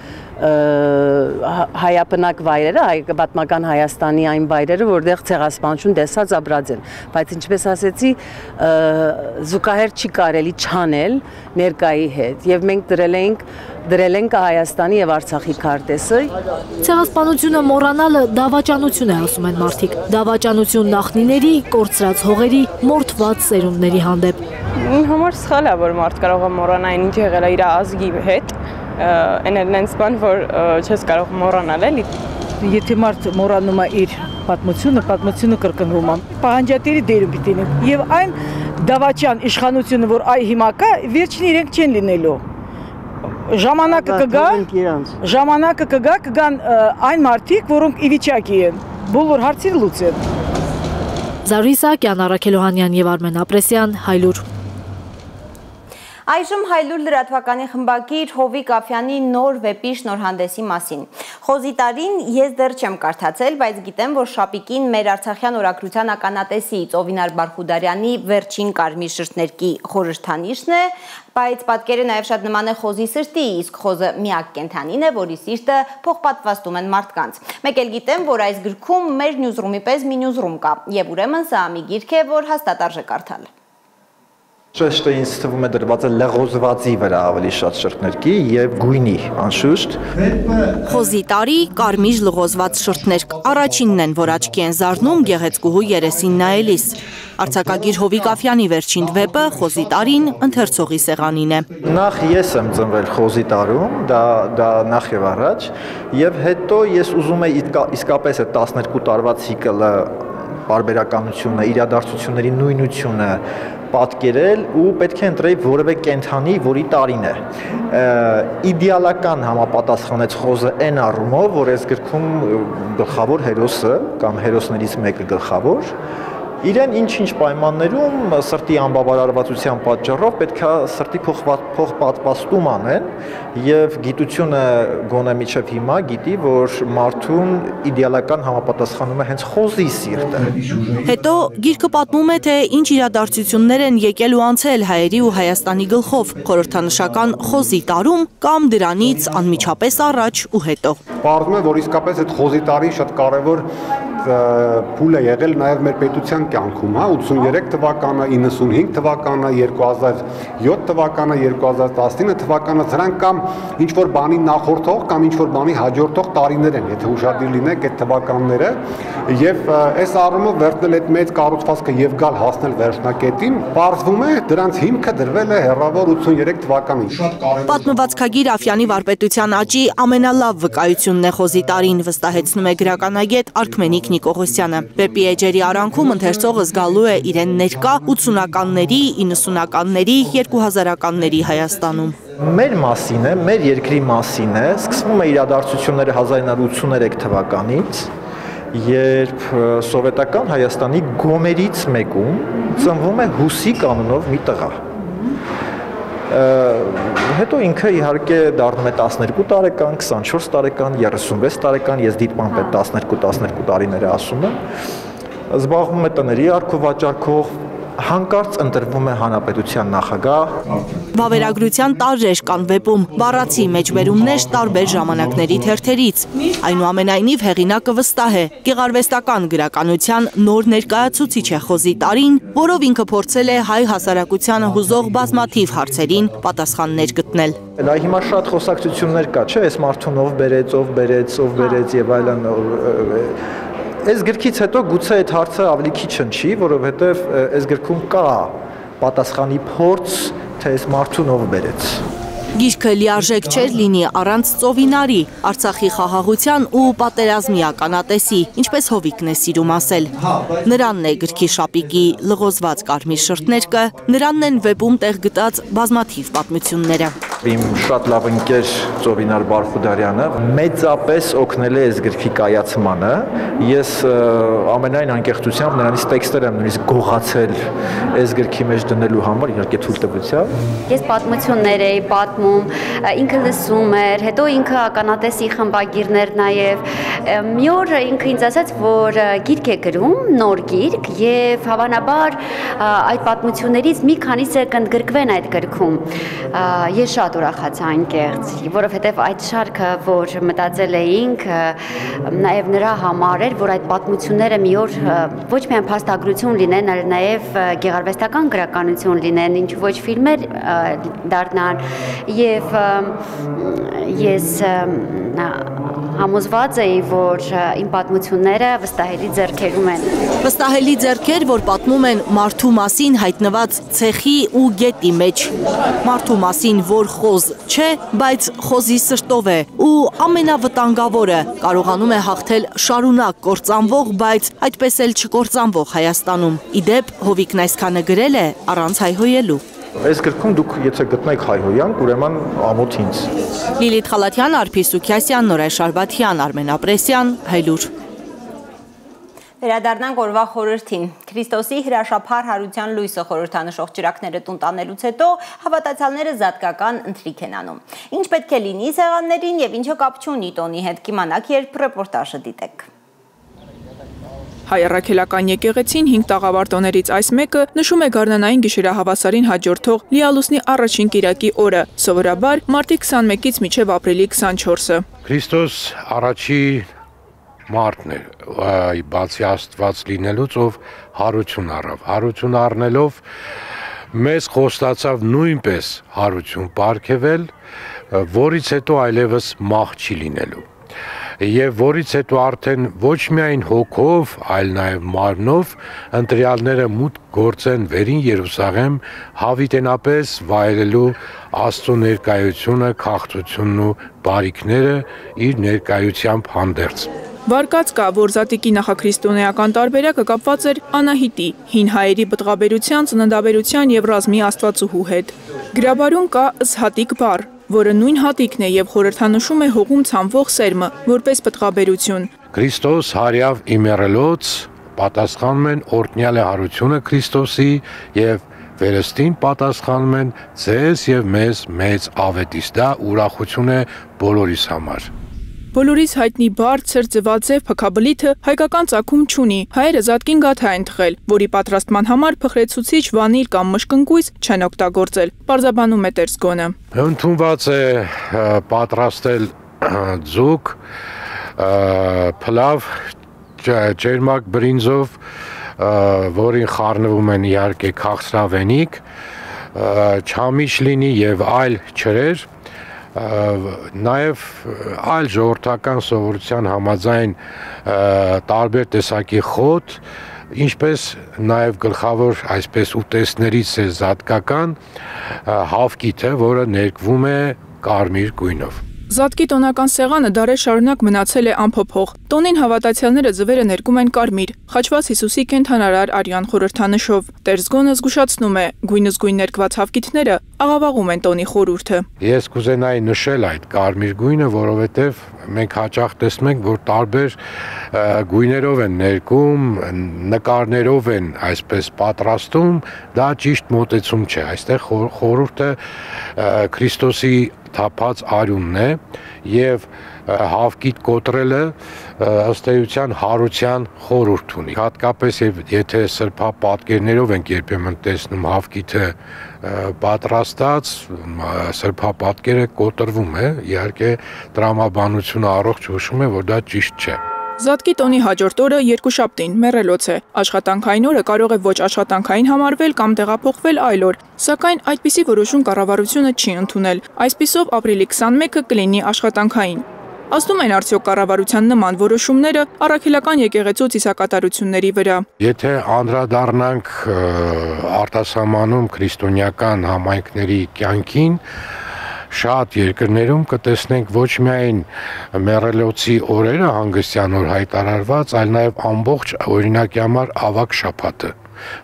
հայապնակ վայրերը, պատմական Հայաստանի այն վայրերը, որտեղ ցեղասպանություն տեսած ապրած են, բայց ինչպես ասեցի, զուգահեռ չի կարելի չանել ներկայի հետ, եւ մենք դրել ենք Հայաստանի եւ Արցախի քարտեզը։ Ցեղասպանությունը մոռանալը դավաճանություն է, ասում են մարդիկ, դավաճանություն նախնիների, կորցրած հողերի, մորթված սերունդների հանդեպ։ Համար սխալ է, որ մարդ կարող է մոռանալ ինչ եղել է իր ազգի հետ, այնց բան, որ չես կարող մոռանալ, էլի։ Եթե մարդ մոռանում է իր պատմությունը կրկնվում է, պահանջատերի դերը պիտի լինի։ Եվ այն դավաճան իշխանությունը, որ այ հիմա կա, վերջին իրենք չեն լինելու։ Ժամանակը կգան այն մարդիկ, որոնք ի վիճակի են, բոլոր հարցերը լուծեն։ Զարուհի Սահակյան, Առաքել Օհանյան եւ Արմեն Ապրեսյան, Հայլուր։ Այժմ Հայլուր լրատվականի խմբագիր Հովիկ Աֆյանի նոր վեպի շնորհանդեսի մասին։ Խոզի տարին ես դեռ չեմ կարդացել, բայց գիտեմ, որ շապիկին մեր Արցախյան օրագրության ականատեսի Ծովինար Բարխուդարյանի վերջին կարմիր շրթներկի խորհրդանիշն է, բայց պատկերը նաև շատ նման է խոզի սրտի, իսկ խոզը միակ կենդանին է, որի սիրտը փոխպատվաստում են մարդկանց։ Մեկ էլ գիտեմ, որ այս գրքում մեր նյուզրումի պես մի նյուզրում կա, եւ ուրեմն սա մի գիրք է, որ հաստատ արժե կարդալ։ Շեշտը ինձ թվում է դրված է լեղոզվածի վրա ավելի շատ շրթներկի եւ գույնի, անշուշտ։ Խոզի տարի կարմիր լղոզված շրթներկ առաջինն են, որ աչքի են զարնում գեղեցկուհու երեսին նայելիս։ Արձակագիր Հովիկ Աֆյանի վերջին վեպը Խոզի տարին ընթերցողի սեղանին է։ Նախ ես եմ ծնվել Խոզի տարում, դա նախ եւ առաջ, եւ հետո ես ուզում եի իսկապես այդ 12 տարվա ցիկլը, բարբերականությունը, իրադարձությունների նույնությունը պատկերել ու պետք է ընտրեի որևէ կենդանի, որի տարին է։ Իդեալական համապատասխանեց խոզը այն առումով, որ այս գրքում գլխավոր հերոսը կամ հերոսներից մեկը գլխավոր իրեն ինչ-ինչ պայմաններում սրտի անբավարարվածության պատճառով պետքա սրտի փոխպատվաստում անեն եւ գիտությունը գոնե միջև հիմա գիտի, որ մարդուն իդեալական համապատասխանում է հենց խոզի սիրտը։ Հետո գիրքը պատմում է, թե ինչ իրադարձություններ են եկել ու անցել հայերի ու Հայաստանի գլխով խորհրդանշական Խոզի տարում կամ դրանից անմիջապես առաջ ու հետո։ Պարզվում է, որ իսկապես այդ Խոզի տարի շատ կարևոր փուլ է եղել նաև մեր պետության կյանքում, 83 թվականը, 95 թվականը, 2007 թվականը, 2019 թվականը, սրանք կամ ինչ որ բանի նախորդող կամ ինչ որ բանի հաջորդող տարիներ են, եթե ուշադիր լինեք այդ թվականները, եւ այս առումով վերցնել այդ մեծ կառուցվածքը եւ գալ հասնել վերջնակետին, պարզվում է դրանց հիմքը դրվել է հեռավոր 83 թվականին։ Պատմվածքագիր Աֆյանի վարպետության աճի ամենալավ վկայությունն է Խոզի տարին, վստահեցնում է գրականագետ Արքմենիկ Նիկողոսյանը։ Վեպի էջերի արանքում ընթերցողը զգալու է իրեն ներկա 80-ականների, 90-ականների, 2000-ականների Հայաստանում։ Մեր մասին է, մեր երկրի մասին է, սկսվում է իրադարձությունները 1983 թվականից, երբ սովետական Հայաստանի գոմերից մեկում ծնվում է Հուսիկ անունով մի տղա։ Հետո ինքը իհարկե դառնում է 12 տարեկան, 24 տարեկան, 36 տարեկան, ես դիտման պետ 12 տարիները ասում եմ, զբաղվում է տների առքովաճառքով, հանկարծ ընտրվում է հանրապետության նախագահ։ Վավերագրության տարրեր կան վեպում, բառացի մեջբերումներ տարբեր ժամանակների թերթերից։ Այնուամենայնիվ հեղինակը վստահ է, գեղարվեստական գրականության նոր ներկայացուցիչ է Խոզի տարին, որով ինքը փորձել է հայ հասարակությանը հուզող բազմաթիվ հարցերին պատասխաններ գտնել։ Դա հիմա շատ խոսակցություններ կա, չէ՞, այս մարդուն ով բերեց եւ այլն։ Այս գրքից հետո գուցե այդ հարցը ավելի քիչ հնչի, որովհետև այս գրքում կա պատասխանի փորձ, թե այս մարդուն ով բերեց։ Գիրքը լիարժեք չէր լինի առանց Ծովինարի, Արցախի խաղաղության ու պատերազմի ականատեսի, ինչպես Հովիկն է սիրում ասել։ Նրանն է գրքի շապիկի լղոզված կարմիր շրթներկը, նրանն են վեպում տեղ գտած բազմաթիվ պատմությունները։ Իմ շատ լավ ընկեր Ծովինար Բարխուդարյանը մեծապես օգնել է այս գրքի կայացմանը։ Ես ամենայն անկեղծությամբ նրանից տեքստեր եմ նույնիսկ գողացել այս գրքի մեջ դնելու համար, իհարկե թույլտվությամբ։ Ես պատմություններ էի պատմում, ինքը լսում էր, հետո ինքը ականատեսի խմբագիրներ նաև։ Մի օր ինքը ինձ ասաց, որ գիրք է գրում, նոր գիրք, եւ հավանաբար այդ պատմություններից մի քանիսը կընդգրկվեն այդ գրքում։ Ես շատ ուրախացա անկեղծ, որովհետև այդ շարքը, որ մտածել էինք, նաև նրա համար էր, որ այդ պատմությունները մի օր ոչ միայն փաստագրություն լինեն, այլ նաև գեղարվեստական գրականություն լինեն, ինչ ոչ ֆիլմեր դառնան, եւ ես համոզված էի, որ իմ պատմությունները վստահելի ձեռքերում են։ Վստահելի ձեռքեր, որ պատմում են մարդու մասին հայտնված ցեխի ու գետի մեջ։ Մարդու մասին, որ խոզ չէ, բայց խոզի սրտով է ու ամենավտանգավորը կարողանում է հաղթել շարունակ կործանվող, բայց այդպես էլ չկործանվող Հայաստանում։ Իդեպ Հովիկն այսքանը գրել է առանց հայհոյելու։ Այս գրքում դուք եթե գտնեք հայհոյանք, ուրեմն ամոթ ինձ։ Լիլիթ Խալաթյան, Արփի Սուքիասյան, Նորայր Շարբաթյան, Արմեն Ապրեսյան, Հայլուր։ Վերադառնանք օրվա խորհրդին։ Քրիստոսի հրաշափառ հարության լույսը խորհրդանշող ճրագները տուն տանելուց հետո հավատացյալները զատկական ընթրիք են անում։ Ինչ պետք է լինի սեղաններին եւ ինչը կապ չունի տոնի հետ, կիմանաք, երբ ռեպորտաժը դիտեք։ Հայ առաքելական եկեղեցին 5 տաղավար տոներից այս մեկը նշում է գարնանային գիշերահավասարին հաջորդող լիալուսնի առաջին կիրակի օրը, սովորաբար մարտի 21-ից մինչև ապրիլի 24-ը։ Քրիստոս առաջի մարդն է, բացի Աստված լինելուց, ով հարություն առավ։ Հարություն առնելով մեզ խոստացավ նույնպես հարություն պարգևել, որից հետո այլևս մահ չի լինելու։ Եվ որից հետո արդեն ոչ միայն հոգով, այլ նաև մարմնով ընտրյալները մուտք գործեն վերին Երուսաղեմ հավիտենապես վայելելու Աստծո ներկայությունը, քաղցությունն ու բարիքները իր ներկայությամբ հանդերձ։ Վարկած կա, որ Զատիկի նախաքրիստոնեական տարբերակը կապված էր Անահիտի, հին հայերի պտղաբերության, ծննդաբերության եւ ռազմի աստվածուհու հետ։ Գրաբարում կա Զհատիկ բառ, որը նույն հատիկն է եւ խորհրդանշում է հողում ցանվող սերմը, որպես պտղաբերություն։ Քրիստոս հարյավ իմերելոց պատասխանում են օրհնյալ է հարությունը Քրիստոսի եւ վերստին պատասխանում են ձեզ եւ մեզ մեծ ավետիս։ Դա ուրախություն է բոլորիս համար։ Բոլորիս հայտնի բարձր ձվածև փքաբլիթը հայկական ծագում չունի։ Հայերը Զատկին գաթա են թխել, որի պատրաստման համար փխրեցուցիչ վանիլ կամ մշկնկույզ չեն օգտագործել։ Պարզաբանում է Տերսգոնը։ Ընդունված է պատրաստել ձուկ, փլավ, ջերմակ բրինձով, որին խառնվում են իհարկե քաղցրավենիք, չամիչ լինի եւ այլ ջրեր։ Նաև այլ ժողովրդական սովորության համաձայն տարբեր տեսակի խոտ, ինչպես նաև գլխավոր այսպես ուտեստներից է զատկական հավկիթը, որը ներկվում է կարմիր գույնով։ Զատկի տոնական սեղանը դարեր շարունակ մնացել է անփոփոխ։ Տոնին հավատացյալները ձվերը ներկում են կարմիր, խաչված Հիսուսի կենդանարար արյան խորհրդանշով։ Տերզգոնը զգուշացնում է, գույնզգույն ներկված հավկիթները աղավաղում են տոնի խորհուրդը։ Ես կուզենայի նշել այդ կարմիր գույնը, որովհետև մենք հաճախ տեսնում ենք, որ տարբեր գույներով են ներկում, նկարներով են այսպես պատրաստում, դա ճիշտ մոտեցում չէ։ Այստեղ խորհուրդը Քրիստոսի թափած արյունն է եւ հավկիթ կոտրելը ըստ էության հարության խորհուրդ ունի։ Հատկապես եթե սրբա պատկերներով ենք երբեմն տեսնում հավկիթը պատրաստած, սրբա պատկերը կոտրվում է, իհարկե տրամաբանությունը առողջ հուշում է, որ դա ճիշտ չէ։ Զատկի տոնի հաջորդ օրը երկուշաբթին մեռելոց է։ Աշխատանքային օրը կարող է ոչ աշխատանքային համարվել կամ տեղափոխվել այլ օր, սակայն այդպիսի որոշում կառավարությունը չի ընդունել։ Այսպիսով ապրիլի 21-ը կլինի աշխատանքային։ Ազդում են արդյոք կառավարության նման որոշումները առաքելական եկեղեցու ծիսակատարությունների վրա։ Եթե անդրադառնանք արտասահմանում քրիստոնեական համայնքների կյանքին, շատ երկրներում կտեսնենք ոչ միայն մեռելոցի օրերը հանգստյան օր հայտարարված, այլ նաև ամբողջ օրինակի համար ավագ շաբաթը,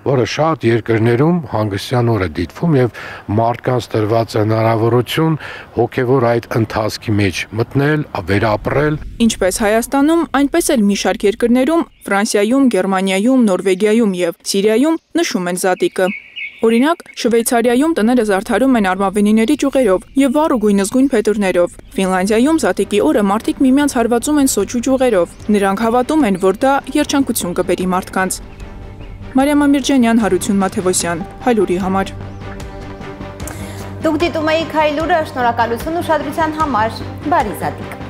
որը շատ երկրներում հանգստյան օր է դիտվում եւ մարդկանց տրված հնարավորություն հոգեվոր այդ ընթացքի մեջ մտնել, վերապրել։ Ինչպես Հայաստանում, այնպես էլ մի շարք երկրներում, Ֆրանսիայում, Գերմանիայում, Նորվեգիայում եւ Սիրիայում նշում են զատիկը։ Օրինակ, Շվեյցարիայում տները զարդարում են արմավենիների ճյուղերով եւ վառ ու գույնզգույն փետուրներով։ Ֆինլանդիայում զատիկի օրը մարդիկ միմյանց հարվածում են սոճու ճյուղերով։ Նրանք հավատում են, որ դա երջանկություն կբերի մարդկանց։ Մարիամ Ամիրջանյան, Հարություն Մաթևոսյան, Հայլուրի համար։ Դուք դիտում եք Հայլուրը, շնորհակալություն ուշադրության համար։ Բարի զատիկ։